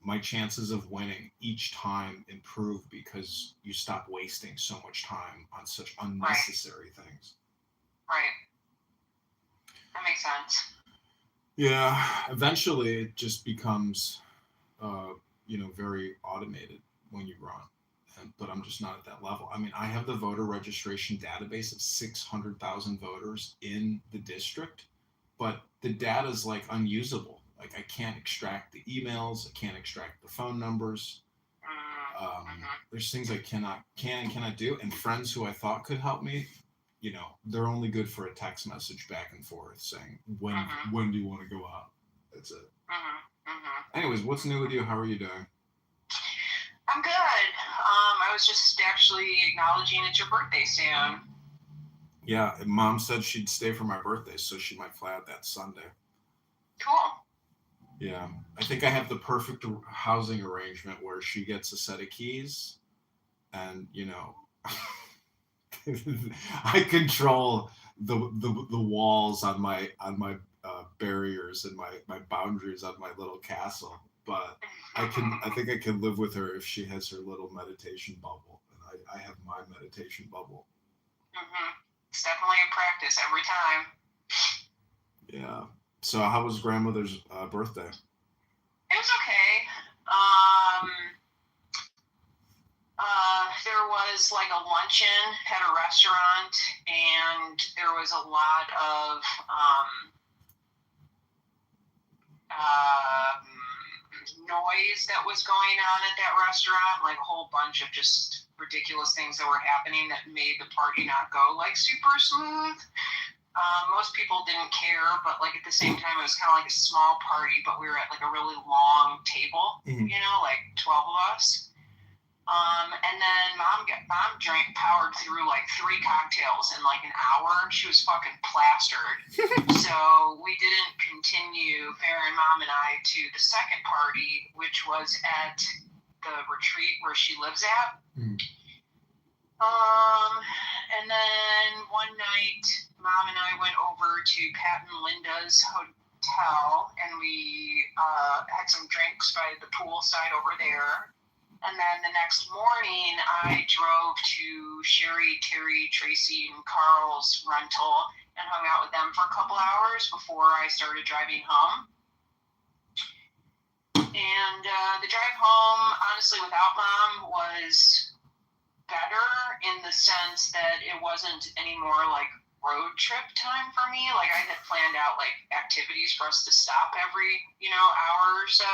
my chances of winning each time improve because you stop wasting so much time on such unnecessary things. Right. That makes sense. Yeah. Eventually, it just becomes, very automated when you run. But I'm just not at that level. I mean, I have the voter registration database of 600,000 voters in the district, but the data is unusable. I can't extract the emails. I can't extract the phone numbers. There's things I cannot do. And friends who I thought could help me, they're only good for a text message back and forth saying, when do you want to go out? That's it. Anyways, what's new with you? How are you doing? I'm good. I was just actually acknowledging it's your birthday soon. Yeah, Mom said she'd stay for my birthday, so she might fly out that Sunday. Cool. Yeah, I think I have the perfect housing arrangement where she gets a set of keys, and I control the walls on my barriers and my boundaries on my little castle. But I think I can live with her if she has her little meditation bubble, and I have my meditation bubble. It's definitely a practice every time. Yeah. So how was grandmother's birthday? It was okay. There was a luncheon at a restaurant, and there was a lot of noise that was going on at that restaurant, a whole bunch of just ridiculous things that were happening that made the party not go super smooth. Most people didn't care, but at the same time, it was kind of a small party, but we were at a really long table, 12 of us. And then mom powered through 3 cocktails in an hour. She was fucking plastered. So we didn't continue, Farrah and Mom and I, to the second party, which was at the retreat where she lives at. And then one night, Mom and I went over to Pat and Linda's hotel, and we had some drinks by the poolside over there. And then the next morning, I drove to Sherry, Terry, Tracy, and Carl's rental and hung out with them for a couple hours before I started driving home. And the drive home, honestly, without Mom was better in the sense that it wasn't any more road trip time for me. I had planned out activities for us to stop every hour or so,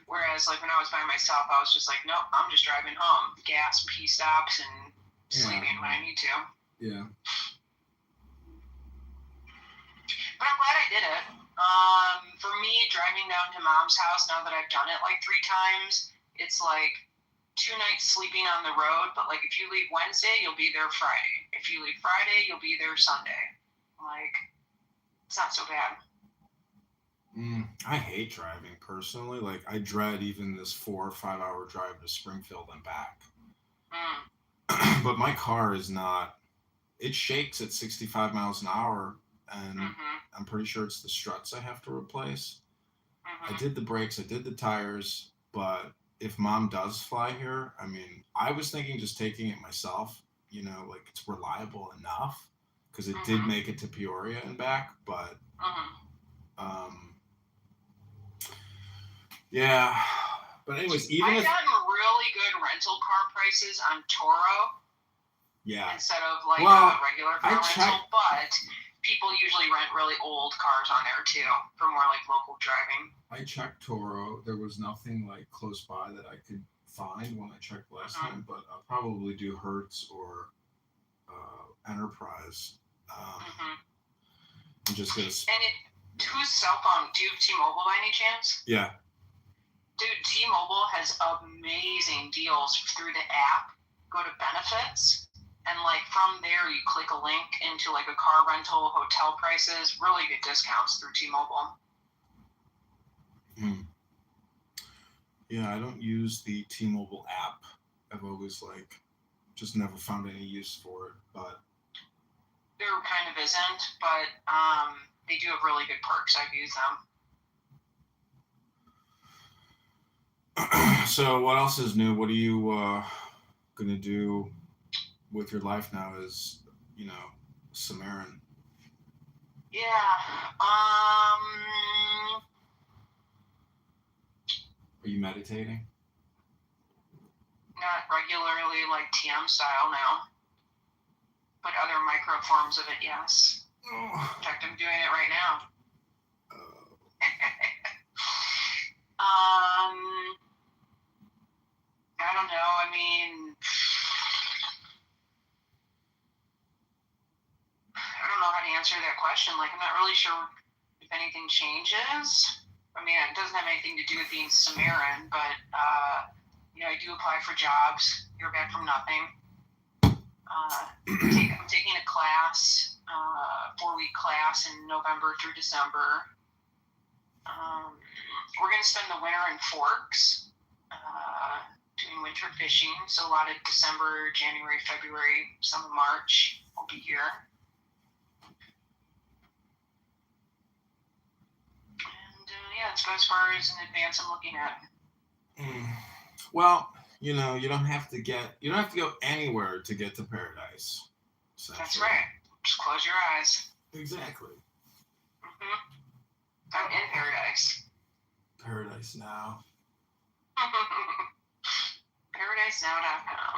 whereas when I was by myself, I was just nope, I'm just driving home, gas, P stops, and sleeping when I need to. Yeah. But I'm glad I did it. For me, driving down to Mom's house, now that I've done it 3 times, it's 2 nights sleeping on the road, but if you leave Wednesday, you'll be there Friday. If you leave Friday, you'll be there Sunday. It's not so bad. I hate driving personally. I dread even this 4 or 5 hour drive to Springfield and back. But my car is not. It shakes at 65 miles an hour, and I'm pretty sure it's the struts I have to replace. I did the brakes, I did the tires, but if Mom does fly here, I was thinking just taking it myself, it's reliable enough because it did make it to Peoria and back, but yeah, But anyways, even I've if gotten really good rental car prices on Toro instead of like regular car rental, but people usually rent really old cars on there too for more like local driving. I checked Toro. There was nothing like close by that I could find when I checked last time, but I'll probably do Hertz or Enterprise. And just get whose cell phone? Do you have T-Mobile by any chance? Yeah. Dude, T-Mobile has amazing deals through the app. Go to benefits, and like from there you click a link into like a car rental, hotel prices, really good discounts through T-Mobile. Yeah, I don't use the T-Mobile app. I've always just never found any use for it, but there kind of isn't, but they do have really good perks. I've used them. So what else is new? What are you gonna do with your life now as, Samaritan? Yeah. Are you meditating? Not regularly like TM style now, but other micro forms of it, yes. In fact, I'm doing it right now. I don't know. I mean, I don't know how to answer that question. Like, I'm not really sure if anything changes. I mean, it doesn't have anything to do with being Samaritan, but, I do apply for jobs, hear back from nothing. I'm taking a class, 4-week class in November through December. We're going to spend the winter in Forks, doing winter fishing. So a lot of December, January, February, some of March, we'll be here. And that's about as far as in advance I'm looking at. Well, you don't have to go anywhere to get to paradise. That's right. Just close your eyes. Exactly. I'm in paradise. Paradise Now. ParadiseNow.com.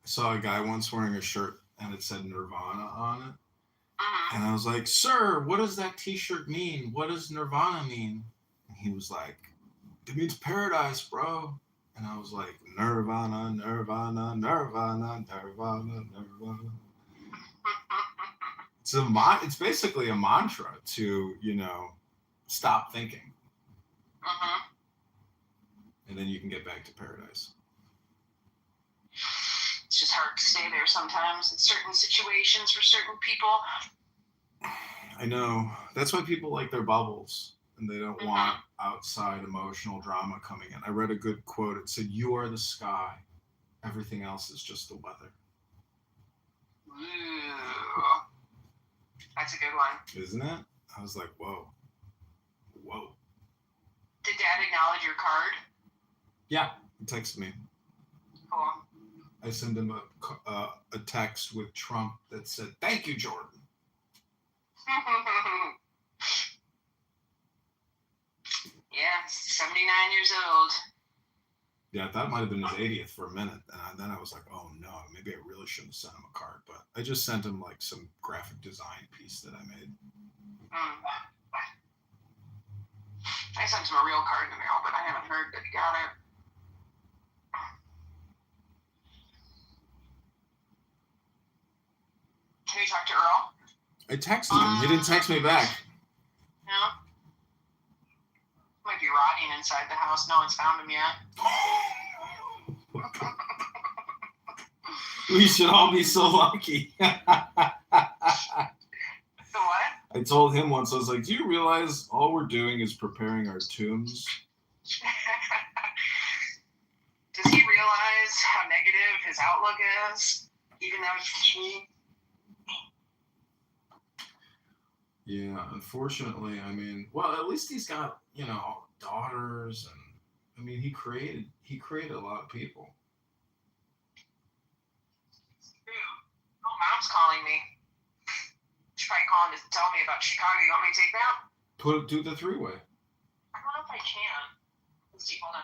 I saw a guy once wearing a shirt and it said Nirvana on it. And I was like, "Sir, what does that t-shirt mean? What does Nirvana mean?" And he was like, "It means paradise, bro." And I was like, Nirvana, Nirvana, Nirvana, Nirvana, Nirvana. It's basically a mantra to, stop thinking. And then you can get back to paradise. It's just hard to stay there sometimes in certain situations for certain people. I know. That's why people like their bubbles. And they don't want outside emotional drama coming in. I read a good quote. It said, "You are the sky. Everything else is just the weather." Ooh. That's a good one. Isn't it? I was like, whoa. Did Dad acknowledge your card? Yeah, he texted me. Cool. I sent him a text with Trump that said, "Thank you, Jordan." Yeah, 79 years old. Yeah, that might have been his 80th for a minute. And then I was like, oh no, maybe I really shouldn't have sent him a card. But I just sent him some graphic design piece that I made. I sent him a real card in the mail, but I haven't heard that he got it. Can you talk to Earl? I texted him. He didn't text me back. No? Might be rotting inside the house. No one's found him yet. We should all be so lucky. The what? I told him once, I was like, "Do you realize all we're doing is preparing our tombs?" Does he realize how negative his outlook is? Even though it's cheap? Yeah, unfortunately, at least he's got, daughters, and he created a lot of people. True. Oh, Mom's calling me. She's probably calling to tell me about Chicago. You want me to take that? Do the 3-way. I don't know if I can. Let's see, hold on.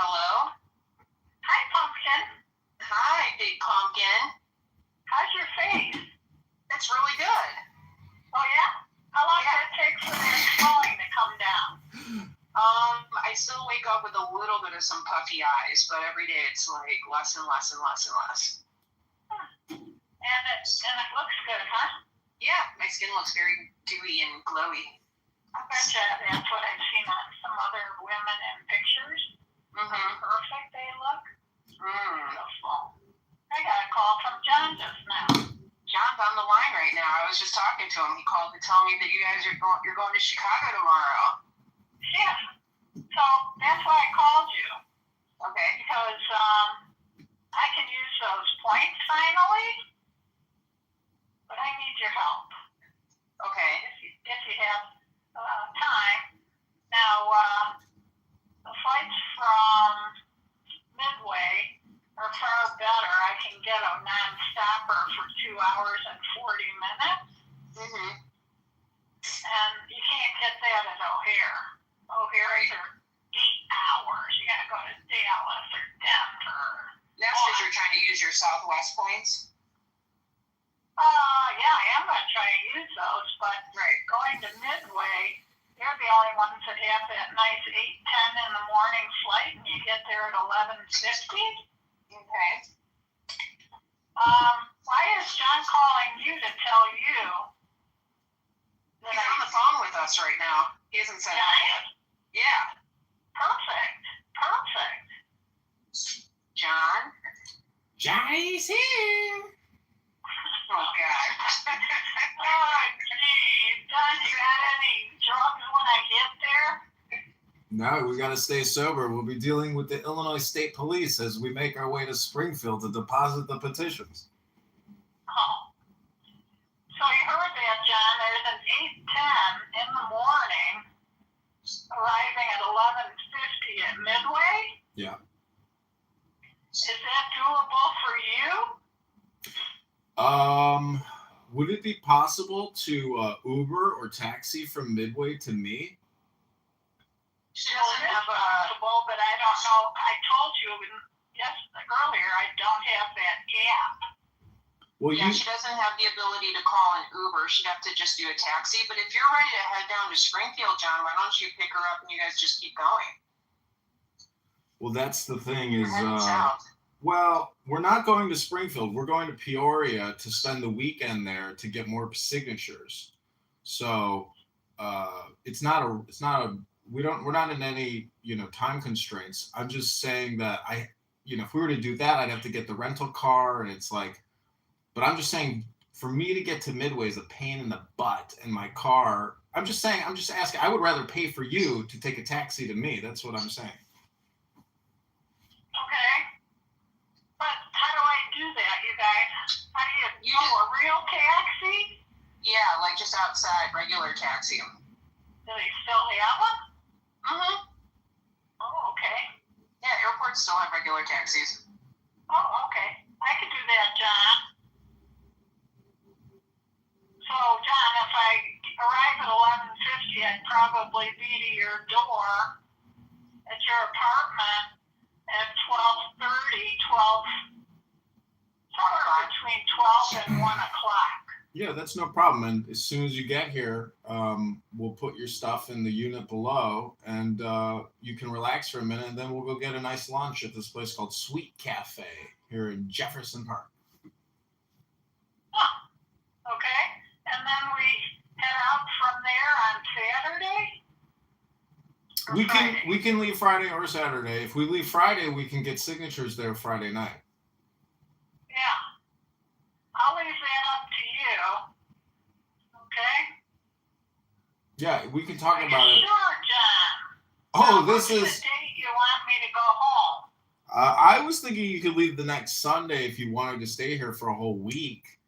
Hello? Hi, Pumpkin. Hi, Big Pumpkin. How's your face? It's really good. Oh, yeah? How long does it take for that swelling to come down? I still wake up with a little bit of some puffy eyes, but every day it's like less and less and less and less. And it looks good, huh? Yeah, my skin looks very dewy and glowy. I bet you that's what I've seen on some other women in pictures. Mm-hmm. Perfect they look. Mm. Beautiful. I got a call from John just now. John's on the line right now. I was just talking to him. He called to tell me that you guys are you're going to Chicago tomorrow. Yeah. So that's why I called you. Okay. Because I can use those points finally, but I need your help. Okay. If you have time. Now, the flights from Midway are far better. I can get a non-stopper for 2 hours and 40 minutes. Mm-hmm. And you can't get that at O'Hare. O'Hare's are 8 hours. You gotta go to Dallas or Denver. That's because you're trying to use your Southwest points? Yeah, I am gonna try and use those, but going to Midway, they're the only ones that have that nice 8:10 in the morning flight, and you get there at 11:50. Okay. Why is John calling you to tell you that He's on the phone with us right now. He hasn't said anything. Yeah. Perfect. John? Johnny's here. Oh, God. Oh, gee. John, you got any drugs when I get there? No, we got to stay sober. We'll be dealing with the Illinois State Police as we make our way to Springfield to deposit the petitions. Oh. So you heard that, John. There's an 8:10 in the morning arriving at 11:50 at Midway. Yeah. Is that doable for you? Would it be possible to Uber or taxi from Midway to me? She doesn't have possible, but I don't know. I told you earlier I don't have that app. Well, Yeah, she doesn't have the ability to call an Uber. She'd have to just do a taxi. But if you're ready to head down to Springfield, John, why don't you pick her up and you guys just keep going? Well, that's the thing is, south. well, we're not going to Springfield. We're going to Peoria to spend the weekend there to get more signatures. So we're not in any, time constraints. I'm just saying that if we were to do that, I'd have to get the rental car, and it's like, but I'm just saying, for me to get to Midway is a pain in the butt, and my car. I'm just asking. I would rather pay for you to take a taxi to me. That's what I'm saying. Okay. But how do I do that, you guys? How do you a real taxi? Yeah, like just outside, regular taxi. Do they still have them? Mm-hmm. Oh, okay. Yeah, airports still have regular taxis. Oh, okay. I could do that, John. So, John, if I arrive at 11:50, I'd probably be to your door at your apartment at 12:30, somewhere between 12 and 1 o'clock. Yeah, that's no problem. And as soon as you get here, we'll put your stuff in the unit below, and you can relax for a minute, and then we'll go get a nice lunch at this place called Sweet Cafe here in Jefferson Park. Huh. Okay. And then we head out from there on Saturday? We can leave Friday or Saturday. If we leave Friday, we can get signatures there Friday night. Yeah. I'll leave that up to you. Okay? Yeah, we can talk about it. Sure, John. Oh, now, this is. What's the date you want me to go home? I was thinking you could leave the next Sunday if you wanted to stay here for a whole week.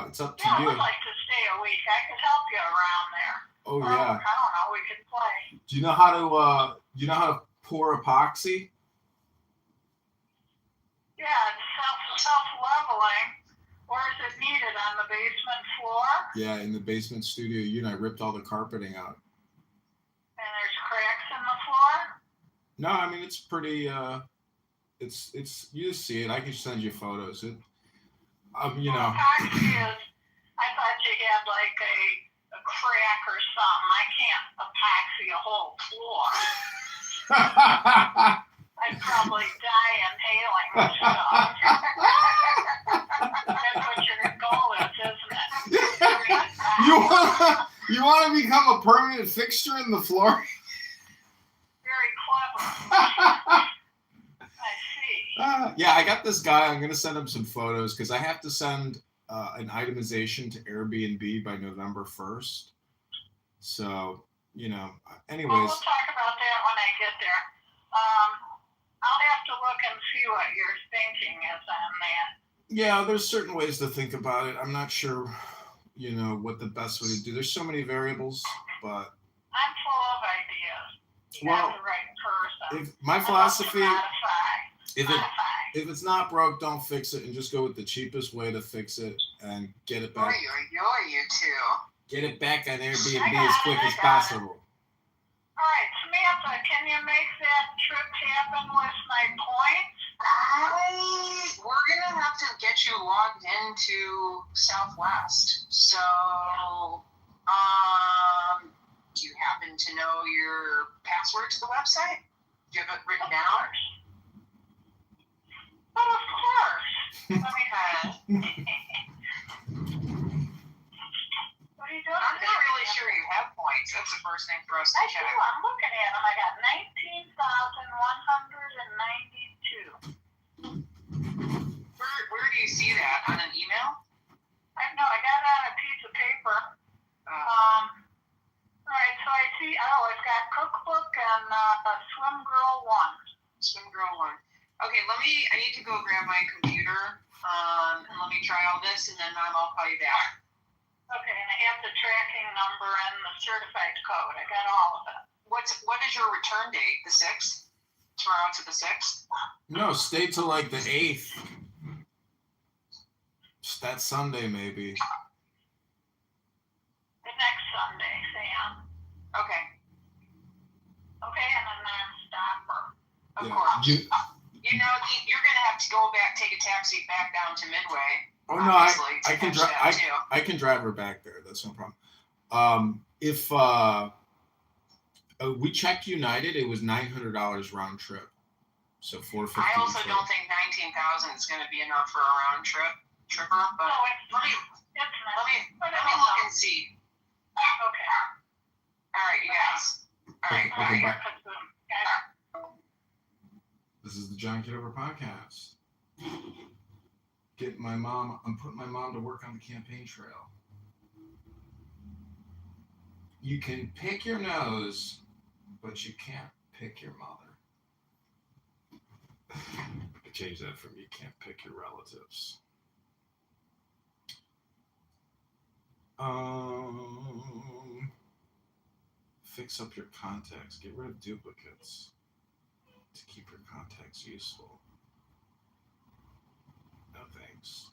It's up to you. I would like to stay a week. I could help you around there. Oh or, yeah. I don't know. We could play. Do you know how to pour epoxy? Yeah, it's self-leveling. Or is it needed on the basement floor? Yeah, in the basement studio unit, I ripped all the carpeting out. And there's cracks in the floor? No, I mean it's pretty. It's you see it. I can send you photos. You know. Epoxy is, I thought you had like a crack or something. I can't epoxy a whole floor. I'd probably die inhaling stuff. That's what your goal is, isn't it? You want to become a permanent fixture in the floor? Very clever. I see. Yeah, I got this guy. I'm gonna send him some photos because I have to send an itemization to Airbnb by November 1st. So anyways. Well, we'll talk about that when I get there. I'll have to look and see what your thinking is on that. Yeah, there's certain ways to think about it. I'm not sure, what the best way to do. There's so many variables, but I'm full of ideas. You have the right person. If my philosophy, if modify. it's not broke, don't fix it, and just go with the cheapest way to fix it and get it back. You two. Get it back on Airbnb as quick as possible. All right, Samantha, can you make that trip happen with my points? We're gonna have to get you logged into Southwest. So, do you happen to know your password to the website? Do you have it written down? But of course. Let me What are you doing? I'm not really sure you have points. That's the first thing for us to I check. do. I'm looking at them. I got 19,192. Where do you see that? On an email? I got it on a piece of paper. All right, so I see, it's got cookbook and Swim Girl 1. Swim Girl 1. Okay, I need to go grab my computer, and let me try all this, and then Mom, I'll call you back. Okay, and I have the tracking number and the certified code. I got all of it. What is your return date? The 6th? Tomorrow to the 6th? No, stay till like the 8th. Just that Sunday, maybe. The next Sunday, Sam. Okay. Okay, and a non-stopper. Of course. You're going to have to go back, take a taxi back down to Midway. Oh no, I can drive. I can drive her back there. That's no problem. If we checked United, it was $900 round trip, so $450. I also don't think 19,000 is going to be enough for a round tripper. But let me look and see. Okay. All right, you guys. All right. Bye. This is the John Kitover podcast. I'm putting my mom to work on the campaign trail. You can pick your nose, but you can't pick your mother. I change that from you can't pick your relatives. Fix up your contacts. Get rid of duplicates to keep your contacts useful. No thanks.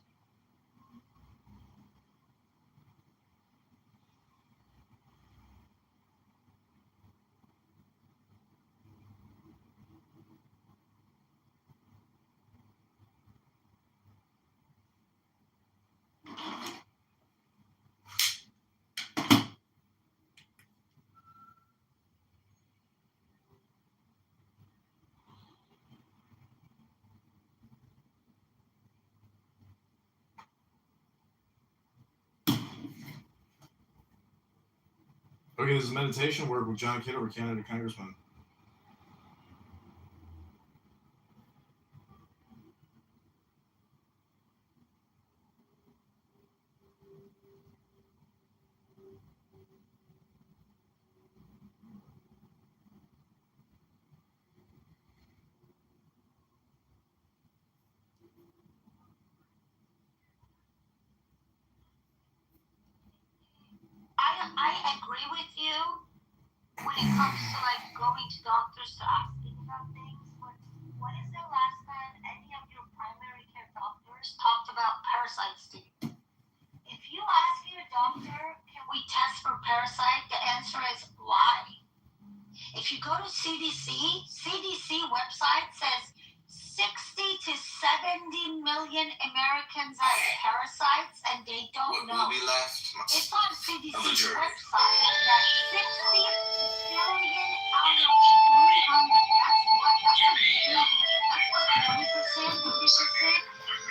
Okay, this is meditation work with John Kitover, Canada Congressman. I agree with you when it comes to like going to doctors to asking about things, but when is the last time any of your primary care doctors talked about parasites to you? If you ask your doctor, can we test for parasite? The answer is why? If you go to CDC to 70 million Americans as parasites, and they don't know. Will be left? It's on CDC's Of the jury. website that 60 billion out of 300, that's what 20%, 50%,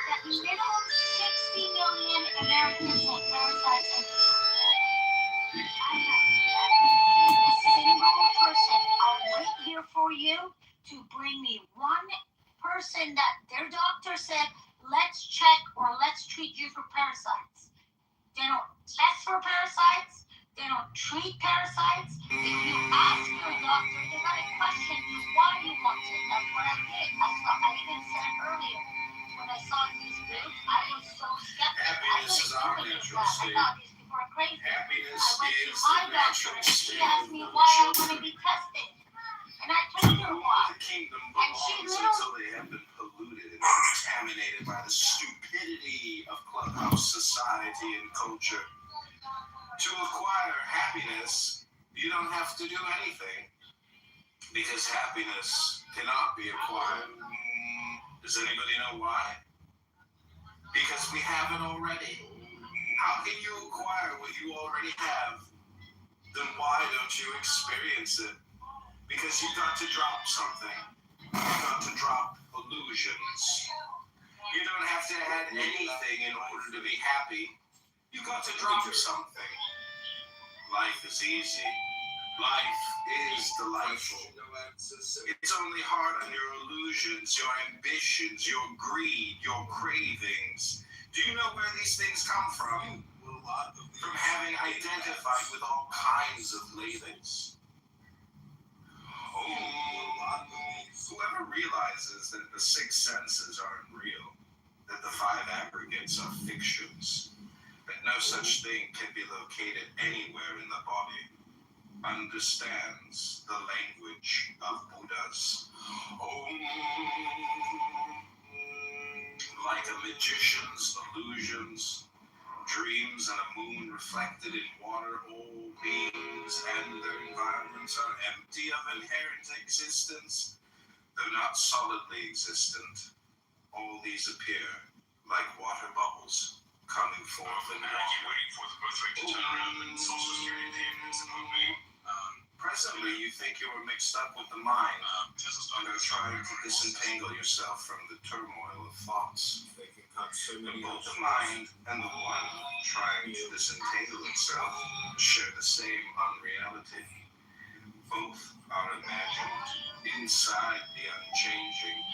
that minimum 60 million Americans have parasites, and I have yet to see a single person. I'll wait here for you to bring me one person that their doctor said, let's check or let's treat you for parasites. They don't test for parasites. They don't treat parasites. If you ask your doctor, they're going to question you why you want it. That's what I did. I even said earlier, when I saw these groups, I was so skeptical. Happiness is our natural state. I thought these people are crazy. Happiness I went to is my the doctor natural and she state asked of me the why I want children. to be tested. And I told her why. The kingdom And she belongs literally- until they have been polluted and contaminated by the stupidity of clubhouse society and culture. To acquire happiness, you don't have to do anything, because happiness cannot be acquired. Does anybody know why? Because we have it already. How can you acquire what you already have? Then why don't you experience it? Because you got to drop something. You got to drop illusions. You don't have to add anything in order to be happy. You got to drop something. Life is easy. Life is delightful. It's only hard on your illusions, your ambitions, your greed, your cravings. Do you know where these things come from? From having identified with all kinds of labels. Whoever realizes that the six senses aren't real, that the five aggregates are fictions, that no such thing can be located anywhere in the body, understands the language of Buddhas. Like a magician's illusions, dreams and a moon reflected in water, all beings and their environments are empty of inherent existence, though not solidly existent. All these appear like water bubbles coming forth and waiting for the birth rate to turn around and social security payments and moving. Presently, you think you are mixed up with the mind and are trying to disentangle yourself from the turmoil of thoughts. And both the mind and the one trying to disentangle itself share the same unreality. Both are imagined inside the unchanging.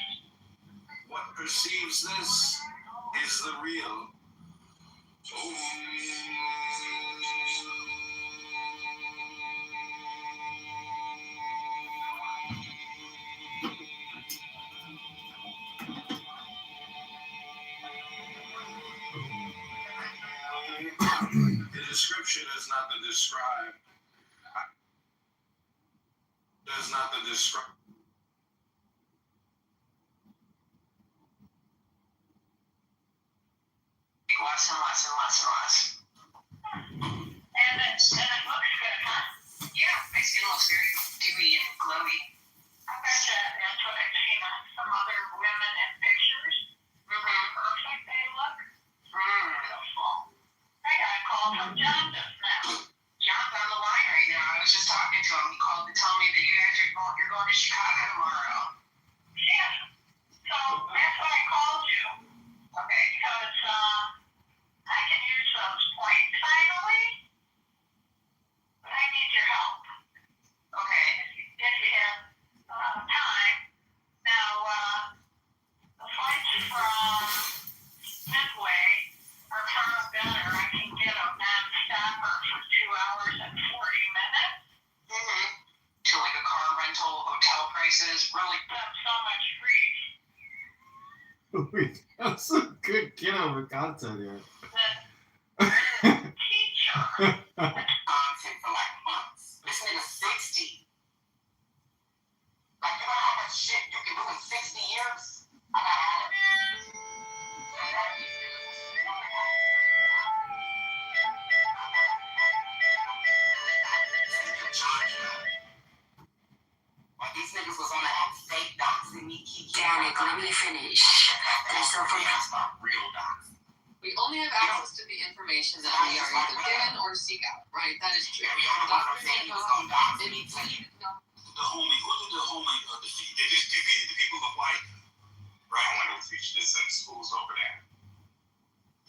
What perceives this is the real. The description is not the describe. Does not the describe. Less and less and less and less. And it looks good, huh? Yeah, my skin looks very dewy and glowy. I bet that's what I've seen on some other women in pictures. Perfect they look. Beautiful. I got a call from John just now. John's on the line right now. I was just talking to him. He called to tell me that you guys you're going to Chicago tomorrow. Yeah. So that's why I called you. Okay. Because I can use those points finally. But I need your help. Okay. If you have time. Now, the flights from Midway are far better. I can get a non-stopper for 2 hours and 40 minutes. To like a car rental, hotel prices, really. That's so much free. We have some good Kitover content here. Teacher. Content for like months. This nigga's 60. Like, you know how much shit you can do in 60 years? I got it. Like, these niggas was on the app fake doxing me, keep jamming Nick, let me finish. There's some from That's not real docs. We only have access to the information that we are either given or seek out, right? That is true. Doctors and they need to know. The holy, what did the holy defeat? They just defeated the people of light. Right? I don't teach this in the schools over there.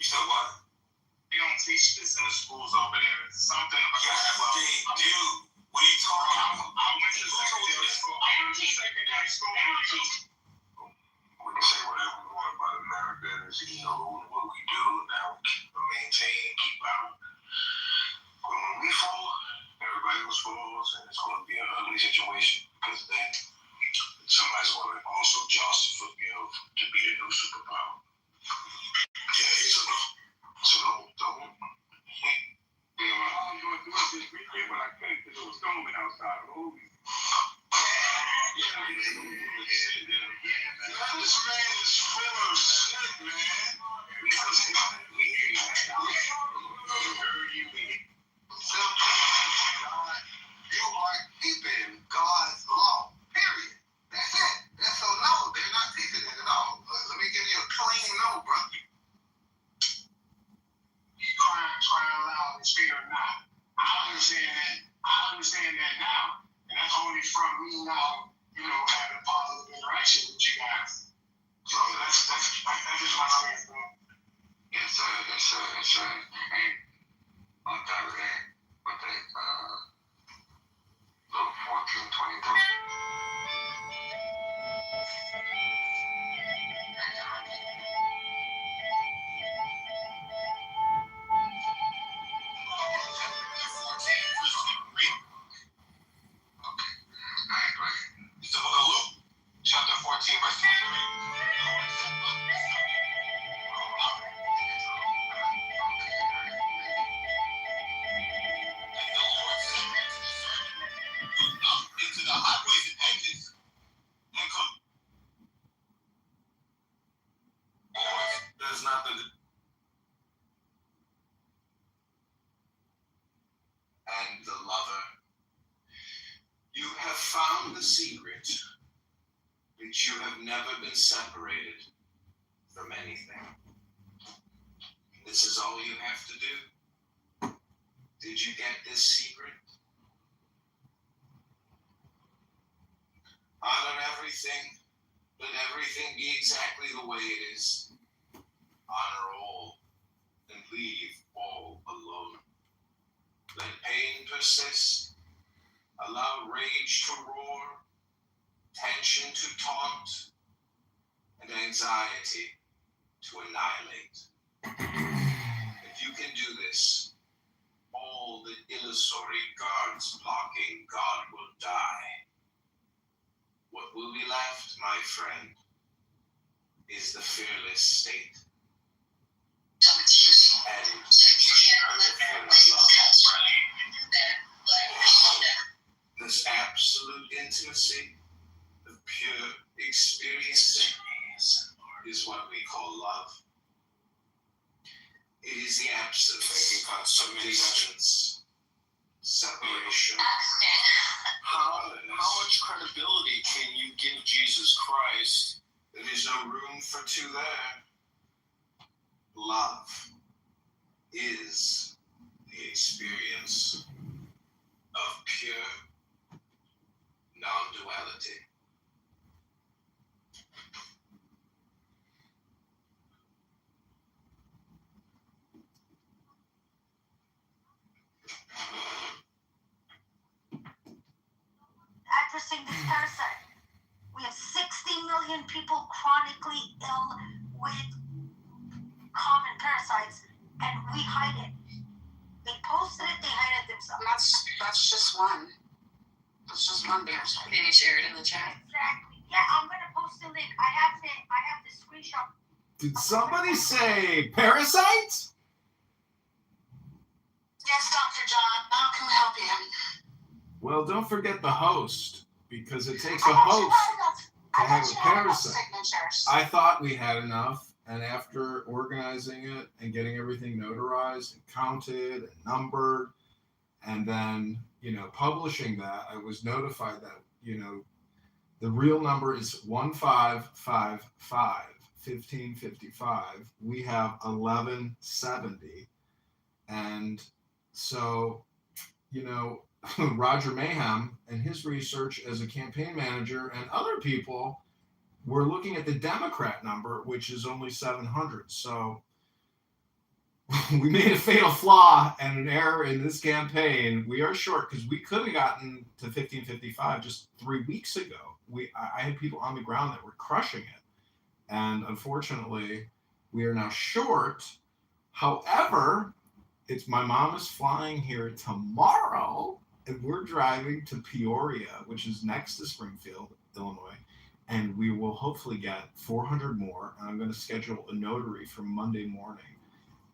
You said what? They don't teach this in the schools over there. It's something about they do. What are you talking about? I went to secondary school. I went to secondary school. We can say whatever we want about America and you know what we do and how we maintain and keep out. But when we fall, everybody else falls, and it's going to be an ugly situation because then somebody's going to also jostle for to be the new superpower. Yeah, so don't. You know, all I'm doing is this weekend when I came to do a storming outside of movies. This man is full of shit, man. Because we hear you. You are keeping God's law. Period. That's it. That's so no, they're not teaching it at all. Let me give you a clean no, bro. You crying loud and scared not. I understand that now. And that's only from me now, having positive interaction with you guys. So that's just my stance, bro. Yes, sir. And on top of that, with that little 1423. Chapter 14, verse 23. Into the highways and hedges and come. There's nothing to And the lover. You have found the secret that you have never been separated from anything. This is all you have to do. Did you get this secret? Honor everything. Let everything be exactly the way it is. Honor all and leave all alone. Let pain persist. Allow rage to roar, tension to taunt, and anxiety to annihilate. If you can do this, all the illusory guards blocking God will die. What will be left, my friend, is the fearless state. And this absolute intimacy of pure experiencing is what we call love. It is the absence of distance, separation. How much credibility can you give Jesus Christ? There is no room for two there. Love is the experience of pure non-duality. addressing this parasite. We have 60 million people chronically ill with common parasites, and we hide it. They posted it, they hide it themselves. That's just one. That's just one parasite. Maybe share it in the chat. Exactly. Yeah, I'm gonna post the link. I have the screenshot. Did somebody say parasites? Yes, Dr. John. How can we help you? Well, don't forget the host, because it takes a host to have a parasite. I thought we had enough, and after organizing it and getting everything notarized and counted and numbered, and then, publishing that, I was notified that, The real number is 1555. We have 1170. And so, Roger Mayhem and his research as a campaign manager and other people were looking at the Democrat number, which is only 700. So we made a fatal flaw and an error in this campaign. We are short because we could have gotten to 1555 just 3 weeks ago. I had people on the ground that were crushing it. And unfortunately, we are now short. However, my mom is flying here tomorrow, and we're driving to Peoria, which is next to Springfield, Illinois, and we will hopefully get 400 more. And I'm going to schedule a notary for Monday morning,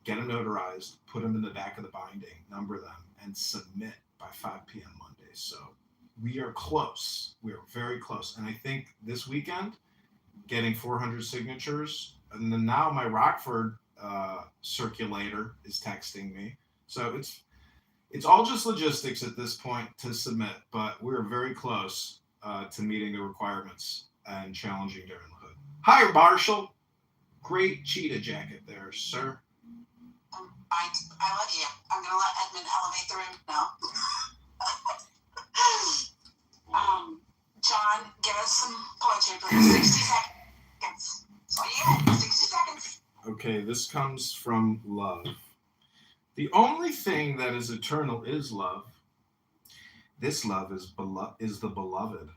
get them notarized, put them in the back of the binding, number them, and submit by 5 p.m. Monday. So we are close. We are very close. And I think this weekend, getting 400 signatures, and then now my Rockford circulator is texting me. So it's all just logistics at this point to submit, but we're very close to meeting the requirements and challenging Darren LaHood. Hi, Marshall. Great cheetah jacket there, sir. I love you. I'm going to let Edmund elevate the room now. John, give us some poetry, please. 60 seconds. So yeah, 60 seconds. Okay, this comes from love. The only thing that is eternal is love. This love is the beloved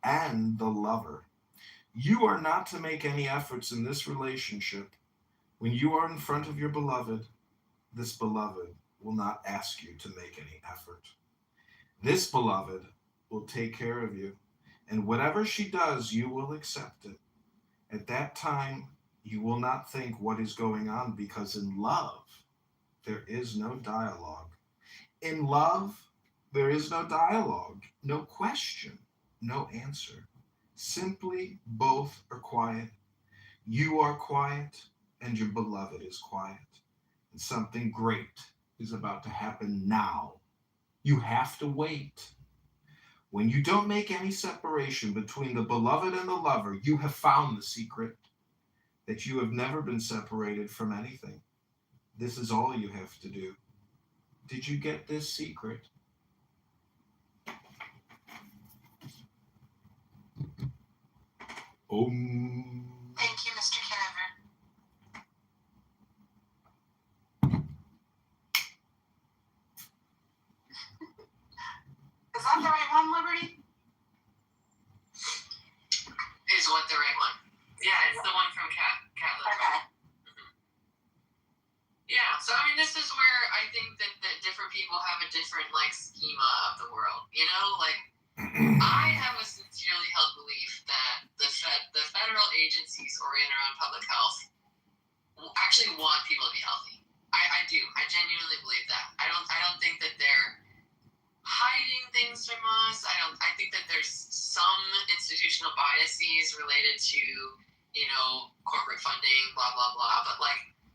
and the lover. You are not to make any efforts in this relationship. When you are in front of your beloved, this beloved will not ask you to make any effort. This beloved will take care of you, and whatever she does, you will accept it. At that time, you will not think what is going on, because in love, there is no dialogue. In love, there is no dialogue, no question, no answer. Simply both are quiet. You are quiet, and your beloved is quiet. And something great is about to happen now. You have to wait. When you don't make any separation between the beloved and the lover, you have found the secret that you have never been separated from anything. This is all you have to do. Did you get this secret? Thank you, Mr. Kitover. Is that the right one, Liberty? Is what the right one? Yeah, it's the one from Cat Litter. Okay. Yeah, so I mean, this is where I think that different people have a different schema of the world. I have a sincerely held belief that the federal agencies oriented around public health actually want people to be healthy. I do. I genuinely believe that. I don't think that they're hiding things from us. I think that there's some institutional biases related to, corporate funding, blah blah blah. But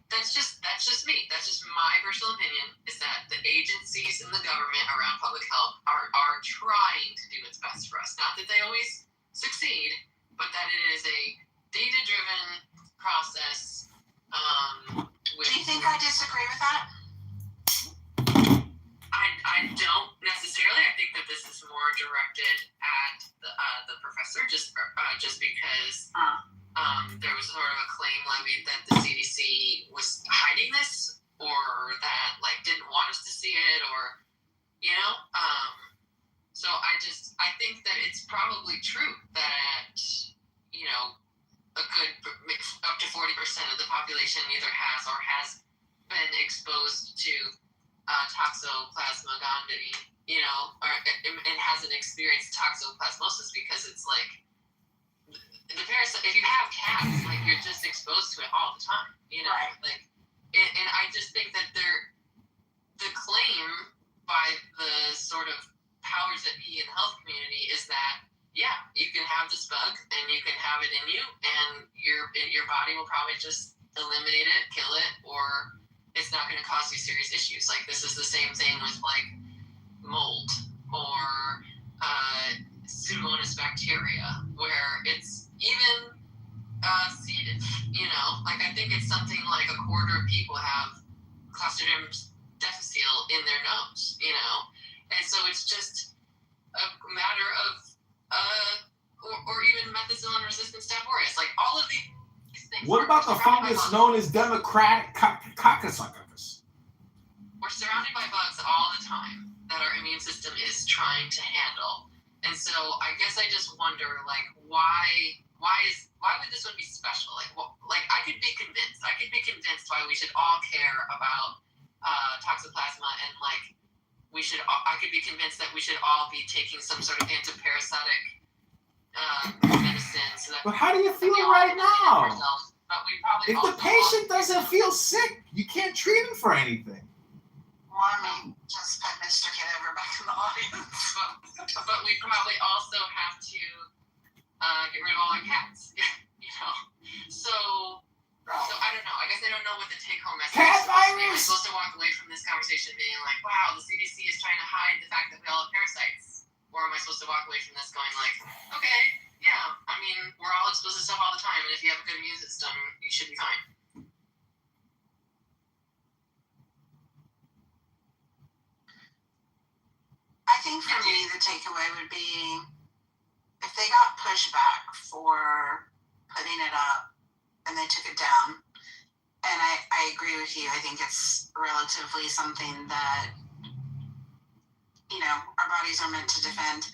that's just me. That's just my personal opinion, is that the agencies in the government around public health are trying to do its best for us. Not that they always succeed, but that it is a data-driven process. Do you think I disagree with that? I don't necessarily. I think that this is more directed at the professor, just because there was sort of a claim levied that the CDC was hiding this, or that didn't want us to see it, or So I think that it's probably true that a good up to 40% of the population either has or has been exposed to Toxoplasma gondii, and hasn't experienced toxoplasmosis, because it's the parasite. If you have cats, you're just exposed to it all the time, Right. And I just think that the claim by the sort of powers that be in the health community is that, yeah, you can have this bug and you can have it in you, and your body will probably just eliminate it, kill it, or it's not going to cause you serious issues. This is the same thing with mold, or Pseudomonas bacteria, where it's even seeded. Like I think it's something like a quarter of people have Clostridium difficile in their nose. And so it's just a matter of or even methicillin-resistant Staph aureus. Like all of these things. What about the fungus known as Democratic coccus? We're surrounded by bugs all the time that our immune system is trying to handle. And so I guess I just wonder, like, why would this one be special? Like I could be convinced why we should all care about toxoplasma, and like I could be convinced that we should all be taking some sort of antiparasitic medicine. But how do you feel right now? If the patient doesn't feel sick, you can't treat him for anything. Well, I mean, just put Mr. Kitover back in the audience. But we probably also have to get rid of all our cats. So I don't know. I guess I don't know what the take-home message Cat is. virus! I'm supposed to walk away from this conversation being like, wow, the CDC is trying to hide the fact that we all have parasites. Or am I supposed to walk away from this going like, okay, yeah, I mean, we're all exposed to stuff all the time, and if you have a good immune system, you should be fine. I think for me, the takeaway would be if they got pushback for putting it up and they took it down, and I agree with you, I think it's relatively something that, our bodies are meant to defend.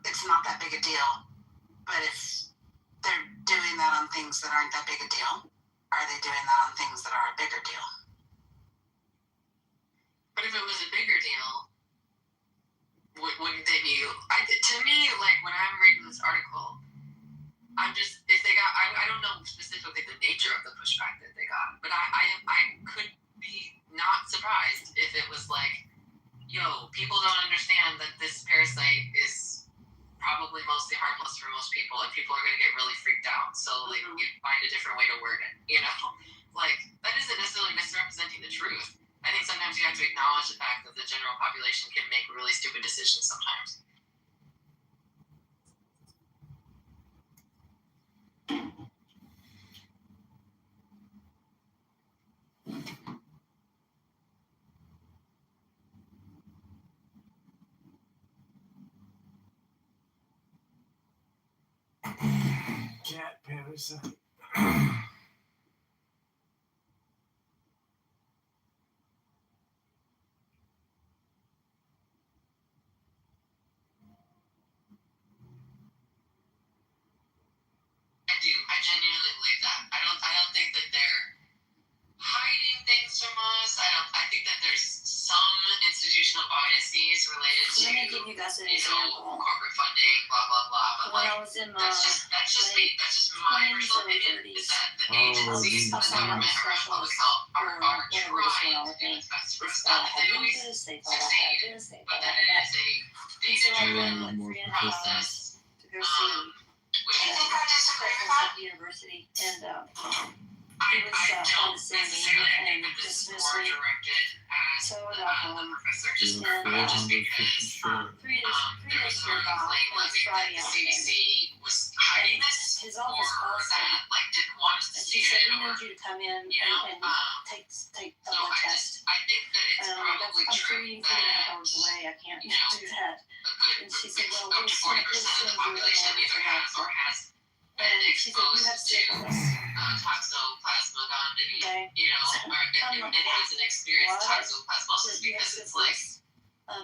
It's not that big a deal. But if they're doing that on things that aren't that big a deal, are they doing that on things that are a bigger deal? But if it was a bigger deal, wouldn't they be? To me, like when I'm reading this article, if they got, I don't know specifically the nature of the pushback that they got, but I could be not surprised if it was like, people don't understand that this parasite is probably mostly harmless for most people, and people are going to get really freaked out. So, like, you find a different way to word it, Like, that isn't necessarily misrepresenting the truth. I think sometimes you have to acknowledge the fact that the general population can make really stupid decisions sometimes. Cat parasite. I genuinely believe that. I don't think that they're hiding things from us. I think that there's some institutional biases related to, Let me give you guys an example. corporate funding, blah blah blah. But When like, I was in my that's just me. That's just my personal opinion. Is that the agencies of the government around public health are trying to do its best for us. Not that they always succeed, but that it is a data-driven process. To go see Do you think I disagree with that? University, and I he was don't on the same necessarily. I meeting think and that this is dismissed more me. directed at So the and professor, just because 450 3 there was days sort of a claim and it's levied that Friday the afternoon. CDC was hiding this, His or office calls him, that like didn't want us to and see she said, it, "We or need you to come in you know, and take a so blood test." I think that it's probably I'm true 3 that hours away. I can't you know, do that. a And she good said, "Well, up to 40% of the population either has or has been And she said, "You exposed have to syphilis." toxoplasma gondii, Okay. and it hasn't experienced What? toxoplasmosis because it's like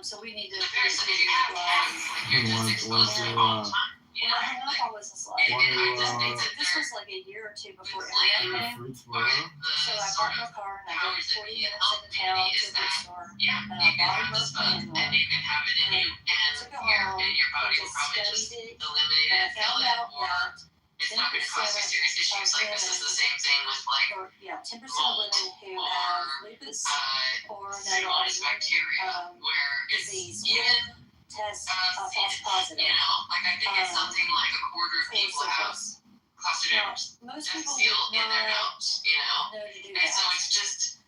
So we need to. the parasite. If you have cats, like you're just exposed to it all the time. When I hung up, I was just like, And I just think that this was like a year or two before internet came. Fruits but were. So I sort got in of my car and I powers drove that 40 be in minutes health into town community to is the that store. yeah, And you I can bought have her this bug manual. and you can have it in you, Took and it home. your body and will probably just studied it. eliminate And I it, kill found it, out or that it's not going to cause you serious issues. Like this is the same thing with like 10% of women who have lupus or Pseudomonas bacteria, where it's disease even test false positive. like I think it's something like a quarter of people have Clostridium Most people difficile would in their not nose, know to do and so that. it's just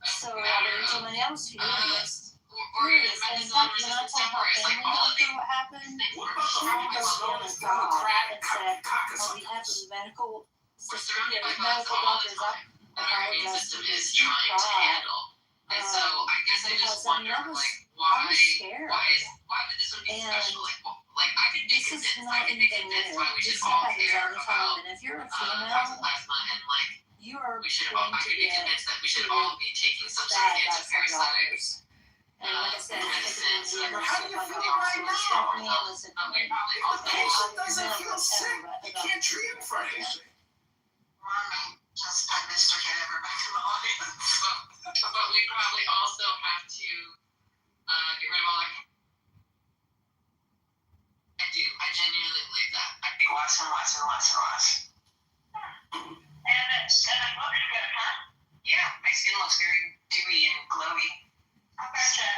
a So matter until of my nose furious. or even penicillin resistant temporary. Like all of these. What happened? What about the She Holy was on Ghost the job Democrat and said, on cockasuckers? behalf of the medical We're system, surrounded by medical bugs all the doctors, time that our immune apologize system to is you. trying to handle. And so I guess I just wonder, like, why was scared. why would this one be And special? Like I can be This is convinced. not I can be anything convinced new. why we should This all happens care all the time. about And if you're a toxoplasma female, and like you are we should going all. I to could be get convinced that we should all be taking some sort of bad anti-parasitic doctors. And like I said, medicine. So taking that the we're years How do you to feel find right out now? what's me and listen to we me. probably If all the patient doesn't feel sick, you can't treat him for anything. Just put Mr. Kitover back in the audience. But we probably also have to get rid of all that. I do. I genuinely believe that. I think Less and less and less and less. And it looks good, huh? yeah, my skin looks very dewy and glowy. I betcha.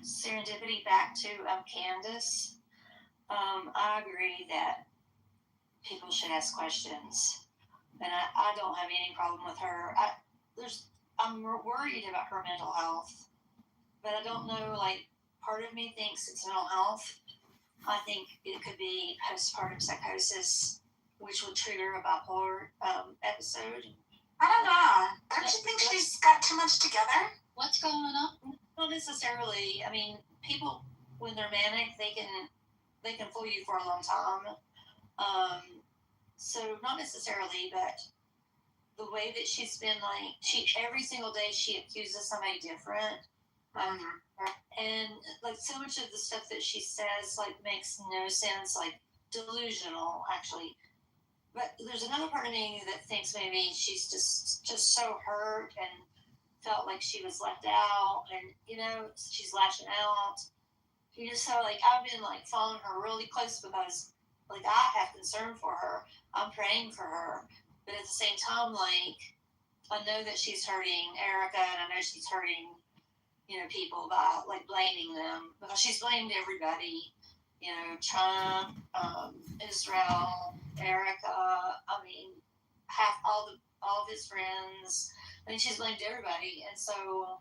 Serendipity back to Candace. I agree that people should ask questions, and I don't have any problem with her. I'm worried about her mental health, but I don't know. Like, part of me thinks it's mental health. I think it could be postpartum psychosis, which would trigger a bipolar episode. I don't know. Don't you think she's got too much together? What's going on? Not necessarily. I mean, people when they're manic, they can fool you for a long time. So not necessarily, but the way that she's been every single day she accuses somebody different. And like so much of the stuff that she says makes no sense, like delusional actually. But there's another part of me that thinks maybe she's just so hurt and felt like she was left out, and she's lashing out. So I've been following her really close because I have concern for her. I'm praying for her, but at the same time I know that she's hurting Erica, and I know she's hurting people by blaming them, because she's blamed everybody. Trump, Israel, Erica. I mean, half all of his friends. I mean, she's blamed everybody, and so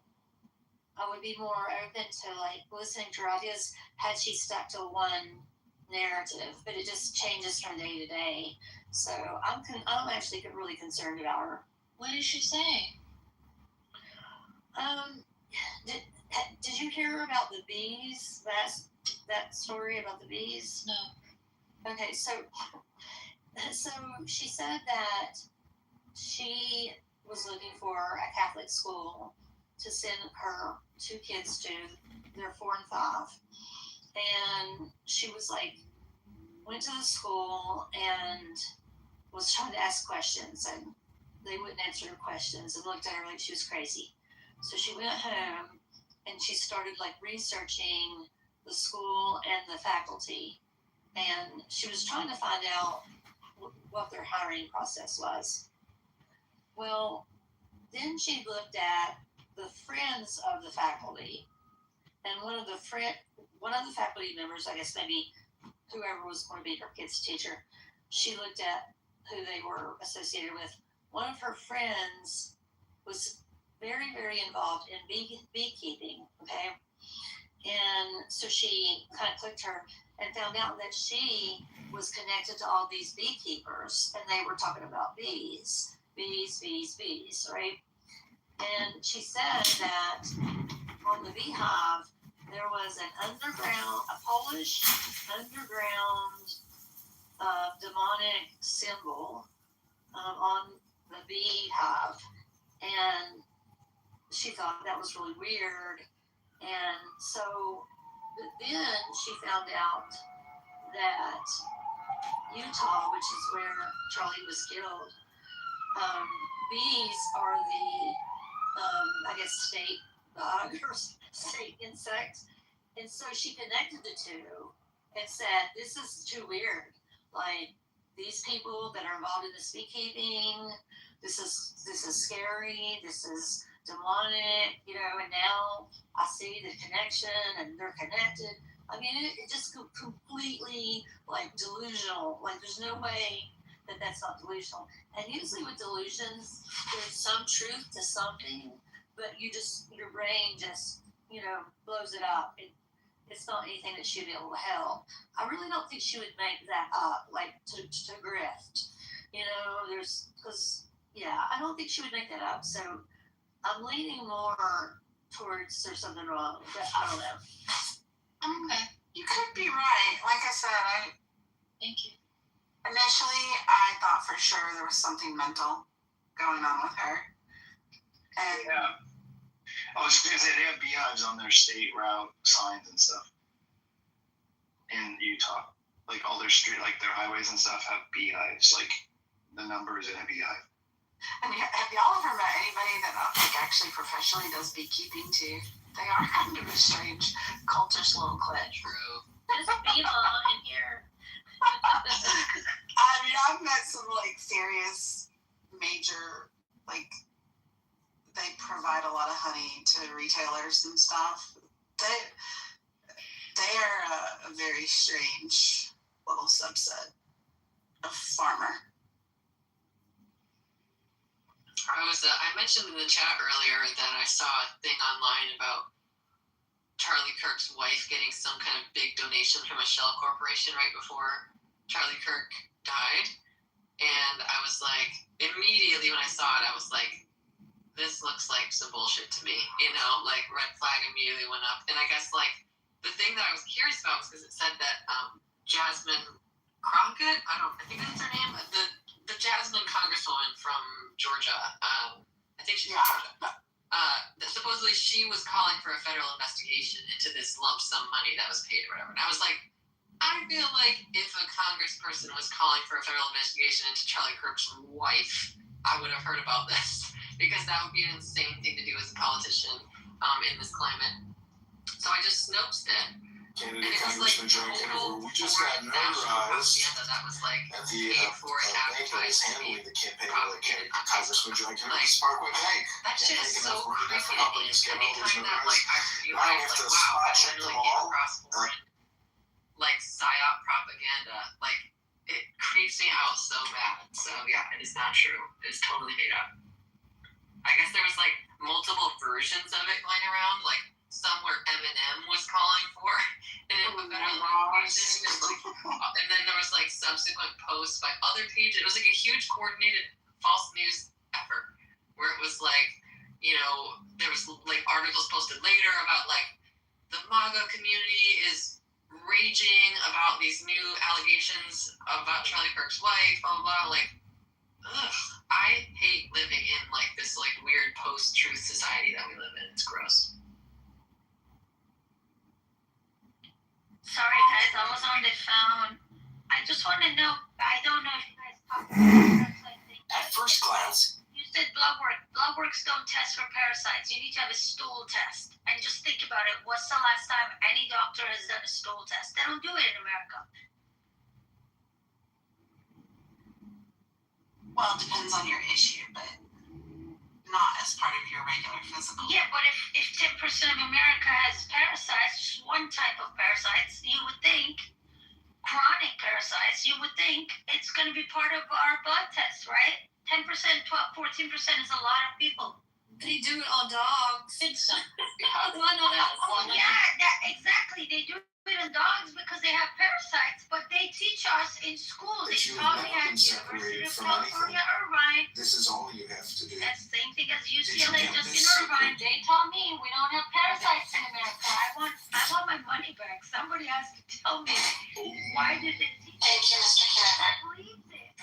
I would be more open to listening to her ideas had she stuck to one narrative. But it just changes from day to day. So I'm actually really concerned about her. What is she saying? Did you hear about the bees? That story about the bees? No. Okay, so she said that she was looking for a Catholic school to send her two kids to. They're 4 and 5, and she was went to the school and was trying to ask questions, and they wouldn't answer her questions and looked at her like she was crazy. So she went home and she started researching the school and the faculty, and she was trying to find out what their hiring process was. Well, then she looked at the friends of the faculty, and one of the faculty members, I guess maybe whoever was going to be her kid's teacher, she looked at who they were associated with. One of her friends was very, very involved in beekeeping, okay? And so she kind of clicked her and found out that she was connected to all these beekeepers, and they were talking about bees, right? And she said that on the Beehive, there was a Polish underground demonic symbol on the Beehive. And she thought that was really weird. And so, but then she found out that Utah, which is where Charlie was killed, bees are the, I guess, state bug or state insect. And so she connected the two and said, this is too weird. Like, these people that are involved in this beekeeping, this is scary, this is demonic, you know, and now I see the connection and they're connected. I mean, it just completely, like, delusional. Like, there's no way that that's not delusional. And usually with delusions, there's some truth to something, but your brain just, you know, blows it up. It's not anything that she'd be able to help. I really don't think she would make that up, like, to grift. You know, I don't think she would make that up. So I'm leaning more towards there's something wrong, but I don't know. Okay. You could be right. Like I said, Thank you. Initially, I thought for sure there was something mental going on with her. And Yeah. I was going to say, they have beehives on their state route signs and stuff in Utah. Like, all their street, like, their highways and stuff have beehives, like, the numbers in a beehive. And have y'all ever met anybody that, like, actually professionally does beekeeping, too? They are kind of a strange, cultish little clique. True. There's a bee law in here. I mean, I've met some, like, serious, major, like, they provide a lot of honey to retailers and stuff. They are a very strange little subset of farmer. I mentioned in the chat earlier that I saw a thing online about Charlie Kirk's wife getting some kind of big donation from a shell corporation right before Charlie Kirk died. And I was like, immediately when I saw it, I was like, this looks like some bullshit to me, you know, like red flag immediately went up. And I guess like the thing that I was curious about was because it said that Jasmine Crockett, I think that's her name, the Jasmine Congresswoman from Georgia, I think she's from Georgia. Supposedly she was calling for a federal investigation into this lump sum money that was paid or whatever. And I was like, I feel like if a congressperson was calling for a federal investigation into Charlie Kirk's wife, I would have heard about this, because that would be an insane thing to do as a politician in this climate. So I just snopes it. Candidate Congressman John Kitover, we just got notarized that was like at the bank that was handling the campaign of Congressman John Kitover's Parkway Bank. That shit is so creepy. For helping us get all those Anytime that like I notarized. Now we realize have to like wow, I spot check literally them came all. across foreign like psyop propaganda. Like it creeps me out so bad. So yeah, it is not true. It is totally made up. I guess there was like multiple versions of it going around, like somewhere Eminem was calling for a federal investigation, and then there was like subsequent posts by other pages. It was like a huge coordinated false news effort where it was like, you know, there was like articles posted later about like the MAGA community is raging about these new allegations about Charlie Kirk's wife, blah blah blah. Like, ugh, I hate living in like this like weird post-truth society that we live in. It's gross. Sorry guys, I was on the phone. I just want to know, I don't know if you guys talked about this. At first glance, You said blood work. Blood works don't test for parasites. You need to have a stool test. And just think about it. What's the last time any doctor has done a stool test? They don't do it in America. Well, it depends on your issue, but not as part of your regular physical. Yeah, but if 10% of America has parasites, just one type of parasites, you would think, chronic parasites, you would think it's going to be part of our blood test, right? 10%, 12, 14% is a lot of people. They do it on dogs. Why not us? Oh, yeah, exactly. They do it on dogs because they have parasites, but they teach us in school. They That you taught have me never at been University separated of from anything. California, Irvine, parasite. This is all you have to do. That's the same thing as you UCLA, get just this in Irvine. secret? They told me we don't have parasites in America. I want my money back. Somebody has to tell me why did they teach me? Thank you, Mr. Kennedy. I believe it.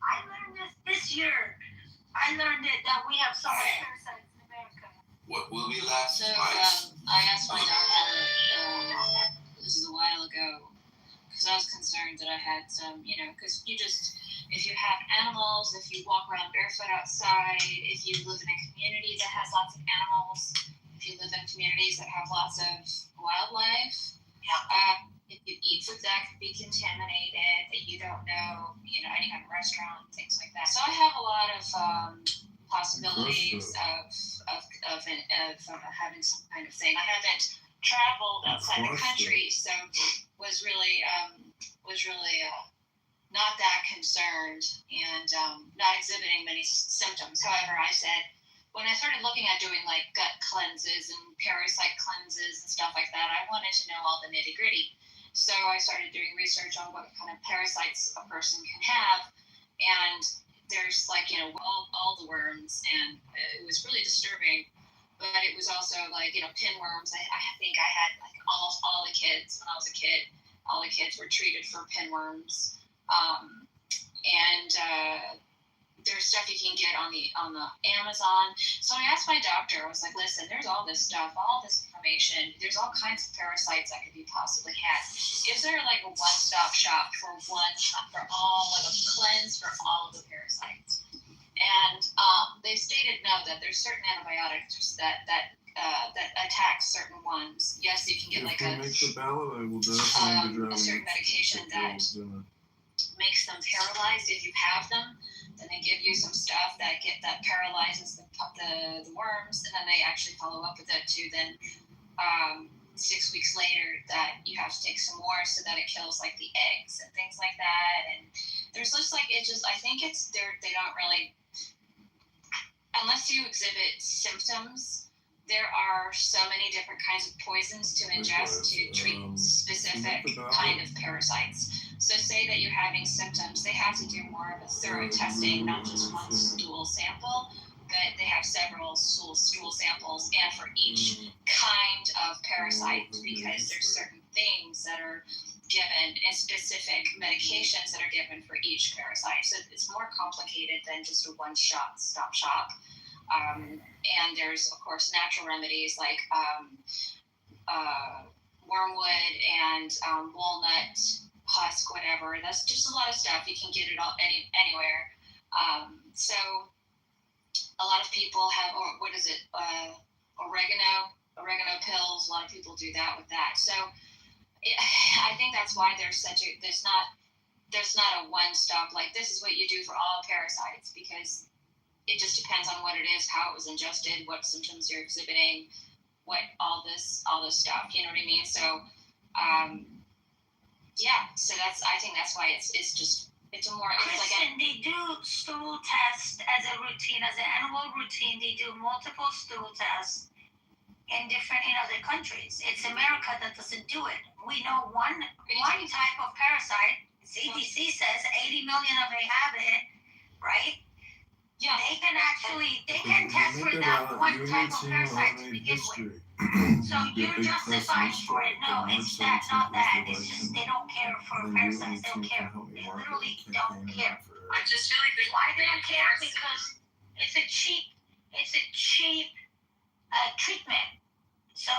I learned this year. I learned it that we have so much parasites in America. What will be left? So Mice? I asked my doctor, this is a while ago, because I was concerned that I had some, because if you have animals, if you walk around barefoot outside, if you live in a community that has lots of animals, if you live in communities that have lots of wildlife, if you eat food that could be contaminated, that you don't know, any kind of restaurant, things like that. So I have a lot of possibilities of having some kind of thing. I haven't traveled outside the country, so was really not that concerned and not exhibiting many symptoms. However, I said when I started looking at doing like gut cleanses and parasite cleanses and stuff like that, I wanted to know all the nitty gritty. So I started doing research on what kind of parasites a person can have, and there's all the worms, and it was really disturbing. But it was also pinworms. I think I had almost all the kids when I was a kid. All the kids were treated for pinworms, and there's stuff you can get on the Amazon. So I asked my doctor. I was like, "Listen, there's all this stuff, all this information. There's all kinds of parasites that could be possibly had. Is there a one-stop shop for all, a cleanse for all of the parasites?" And they stated no, that there's certain antibiotics that attack certain ones. Yes, you can get a certain medication that makes them paralyzed if you have them. Then they give you some stuff that paralyzes the worms, and then they actually follow up with it too. Then 6 weeks later, that you have to take some more so that it kills the eggs and things like that. And there's just I think they don't really, unless you exhibit symptoms. There are so many different kinds of poisons to ingest to treat specific kind of parasites. So say that you're having symptoms, they have to do more of a thorough testing, not just one stool sample, but they have several stool samples, and for each kind of parasite, because there's certain things that are given and specific medications that are given for each parasite. So it's more complicated than just a one-stop shop. And there's, of course, natural remedies like wormwood and walnut husk, whatever. That's just a lot of stuff. You can get it all anywhere. So a lot of people have, oregano pills. A lot of people do that with that. So I think that's why there's not a one-stop, this is what you do for all parasites, because it just depends on what it is, how it was ingested, what symptoms you're exhibiting, what all this stuff. You know what I mean? So, So I think that's why it's a more. Kristen, they do stool tests as a routine, as an annual routine. They do multiple stool tests in other countries. It's America that doesn't do it. We know one type of parasite. CDC says 80 million of them have it, right? Yeah. They can test for that one type of parasite to begin with. So you're justified for it. No, it's that, not that. It's just they don't care for parasites. They don't care. They literally don't care. I just feel like there's why they don't care? Because it's a cheap treatment. So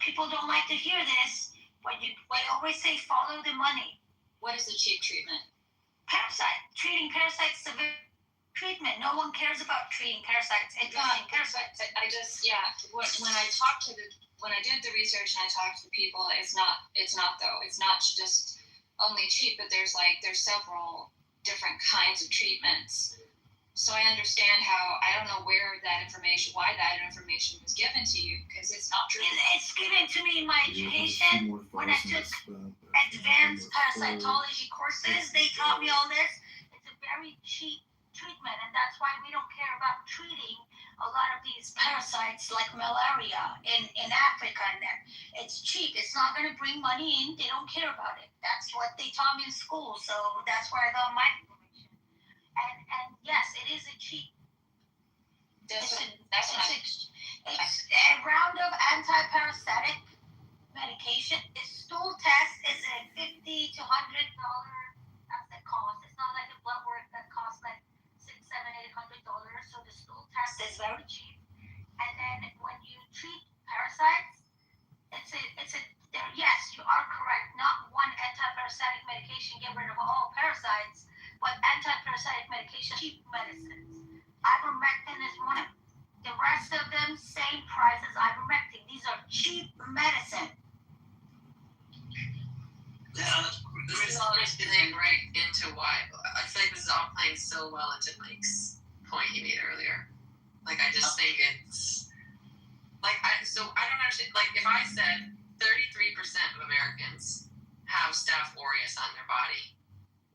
people don't like to hear this, but they always say follow the money. What is a cheap treatment? Treating parasites is a very treatment. No one cares about treating parasites. Parasites. When I did the research and I talked to people, it's not though. It's not just only cheap, but there's several different kinds of treatments. So I understand I don't know why that information was given to you, because it's not true. It's given to me in my education when I took advanced parasitology courses. They taught me all this. It's a very cheap treatment, and that's why we don't care about treating a lot of these parasites like malaria in Africa. And there, it's cheap. It's not going to bring money in. They don't care about it. That's what they taught me in school. So that's where I got my information. And yes, it is it cheap? That's It's a round of anti-parasitic medication. The stool test is a $50 to $100. That's the cost. It's not like a blood work that costs like $600, $700, $800. So the stool test is very cheap. And then when you treat parasites, yes, you are correct. Not one anti-parasitic medication get rid of all parasites, but anti-parasitic medication, cheap medicines. Ivermectin is one of the rest of them, same price as ivermectin. These are cheap medicine. This is all just playing right into why. I feel like this is all playing so well into Mike's point he made earlier. Like, I just think it's like I don't understand. Like, if I said 33% of Americans have Staph aureus on their body,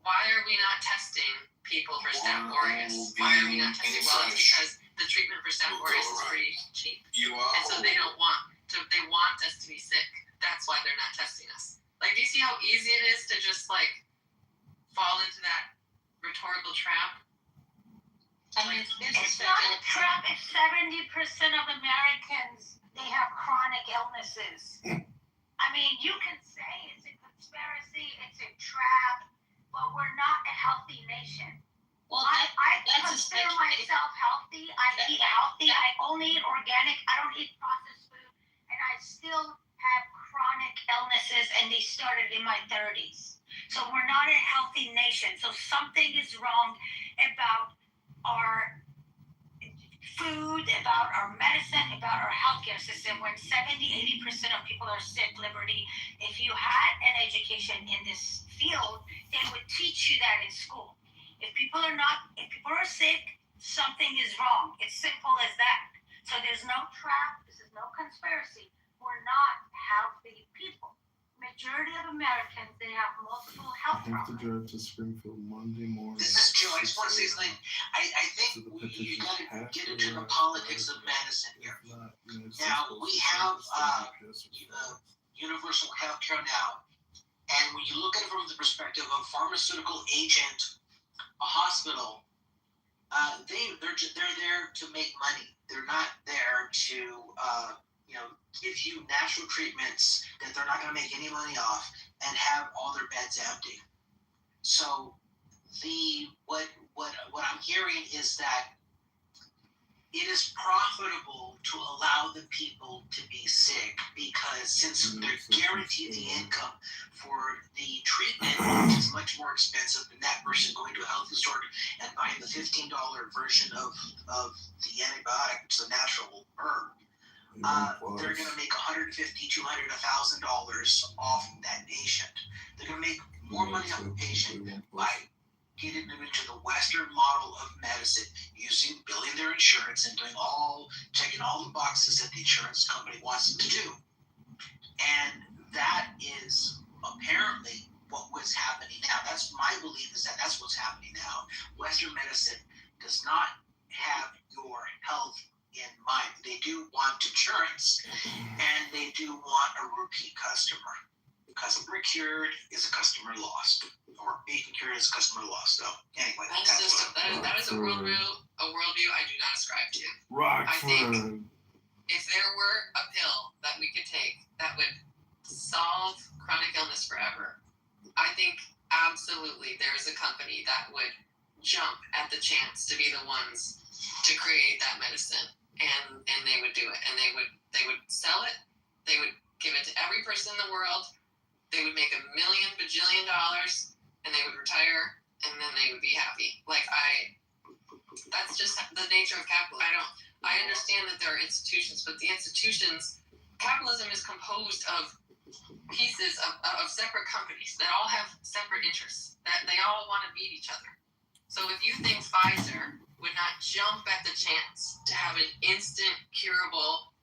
why are we not testing people for Staph aureus? Why are we not testing? Well, it's because the treatment for Staph aureus is pretty cheap, and so they want us to be sick. That's why they're not testing us. Like, do you see how easy it is to just like fall into that rhetorical trap? I mean, it's not a trap if 70% of Americans, they have chronic illnesses. I mean, you can say it's a conspiracy, it's a trap, but we're not a healthy nation. Well, I consider myself healthy. I eat healthy. I only eat organic. I don't eat processed food. And I still have chronic illnesses, and they started in my 30s. So we're not a healthy nation. So something is wrong about our food, about our medicine, about our healthcare system. When 70-80% of people are sick, Liberty, if you had an education in this field, they would teach you that in school. If people are sick, something is wrong. It's simple as that. So there's no trap. This is no conspiracy. We're not healthy people. Majority of Americans, they have multiple health I have to problems. drive to Springfield Monday morning. This is Joe. I just want to say something. I think you got to get into the politics of medicine here. Now, we have universal health care now, and when you look at it from the perspective of a pharmaceutical agent, a hospital, they're there to make money. They're not there to give you natural treatments that they're not going to make any money off and have all their beds empty. So what I'm hearing is that it is profitable to allow the people to be sick, because since they're guaranteed the income for the treatment, which is much more expensive than that person going to a health store and buying the $15 version of the antibiotic, which is a natural herb. They're going to make $150, $200, $1,000 off that patient. They're going to make more money off the patient by getting them into the Western model of medicine, billing their insurance and checking all the boxes that the insurance company wants them to do. And that is apparently what was happening now. That's my belief, is that that's what's happening now. Western medicine does not have your health in mind. They do want insurance, and they do want a repeat customer. A customer cured is a customer lost, or being cured is a customer lost. So anyway, that is a worldview I do not ascribe to. Rockford. I think if there were a pill that we could take that would solve chronic illness forever, I think absolutely there is a company that would jump at the chance to be the ones to create that medicine, and they would do it, and they would sell it, they would give it to every person in the world, they would make $1 million bajillion, and they would retire, and then they would be happy. That's just the nature of capitalism. I understand that there are institutions, but the institutions, capitalism is composed of pieces of separate companies that all have separate interests, that they all want to beat each other. So if you think Pfizer would not jump at the chance to have an instant curable,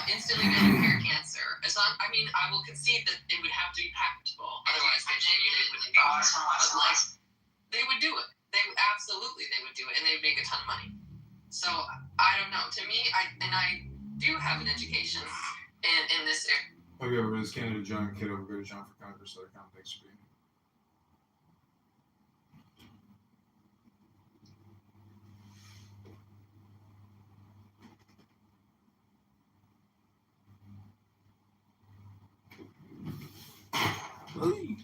instantly going to cure cancer, I will concede that it would have to be patentable, otherwise they wouldn't go for it. But they would do it. They would do it, and they would make a ton of money. So I don't know. To me, I do have an education in this area. Okay, everybody, it's Canada John Kitover. Go to johnforcongress.com. Thanks for being here. Hey.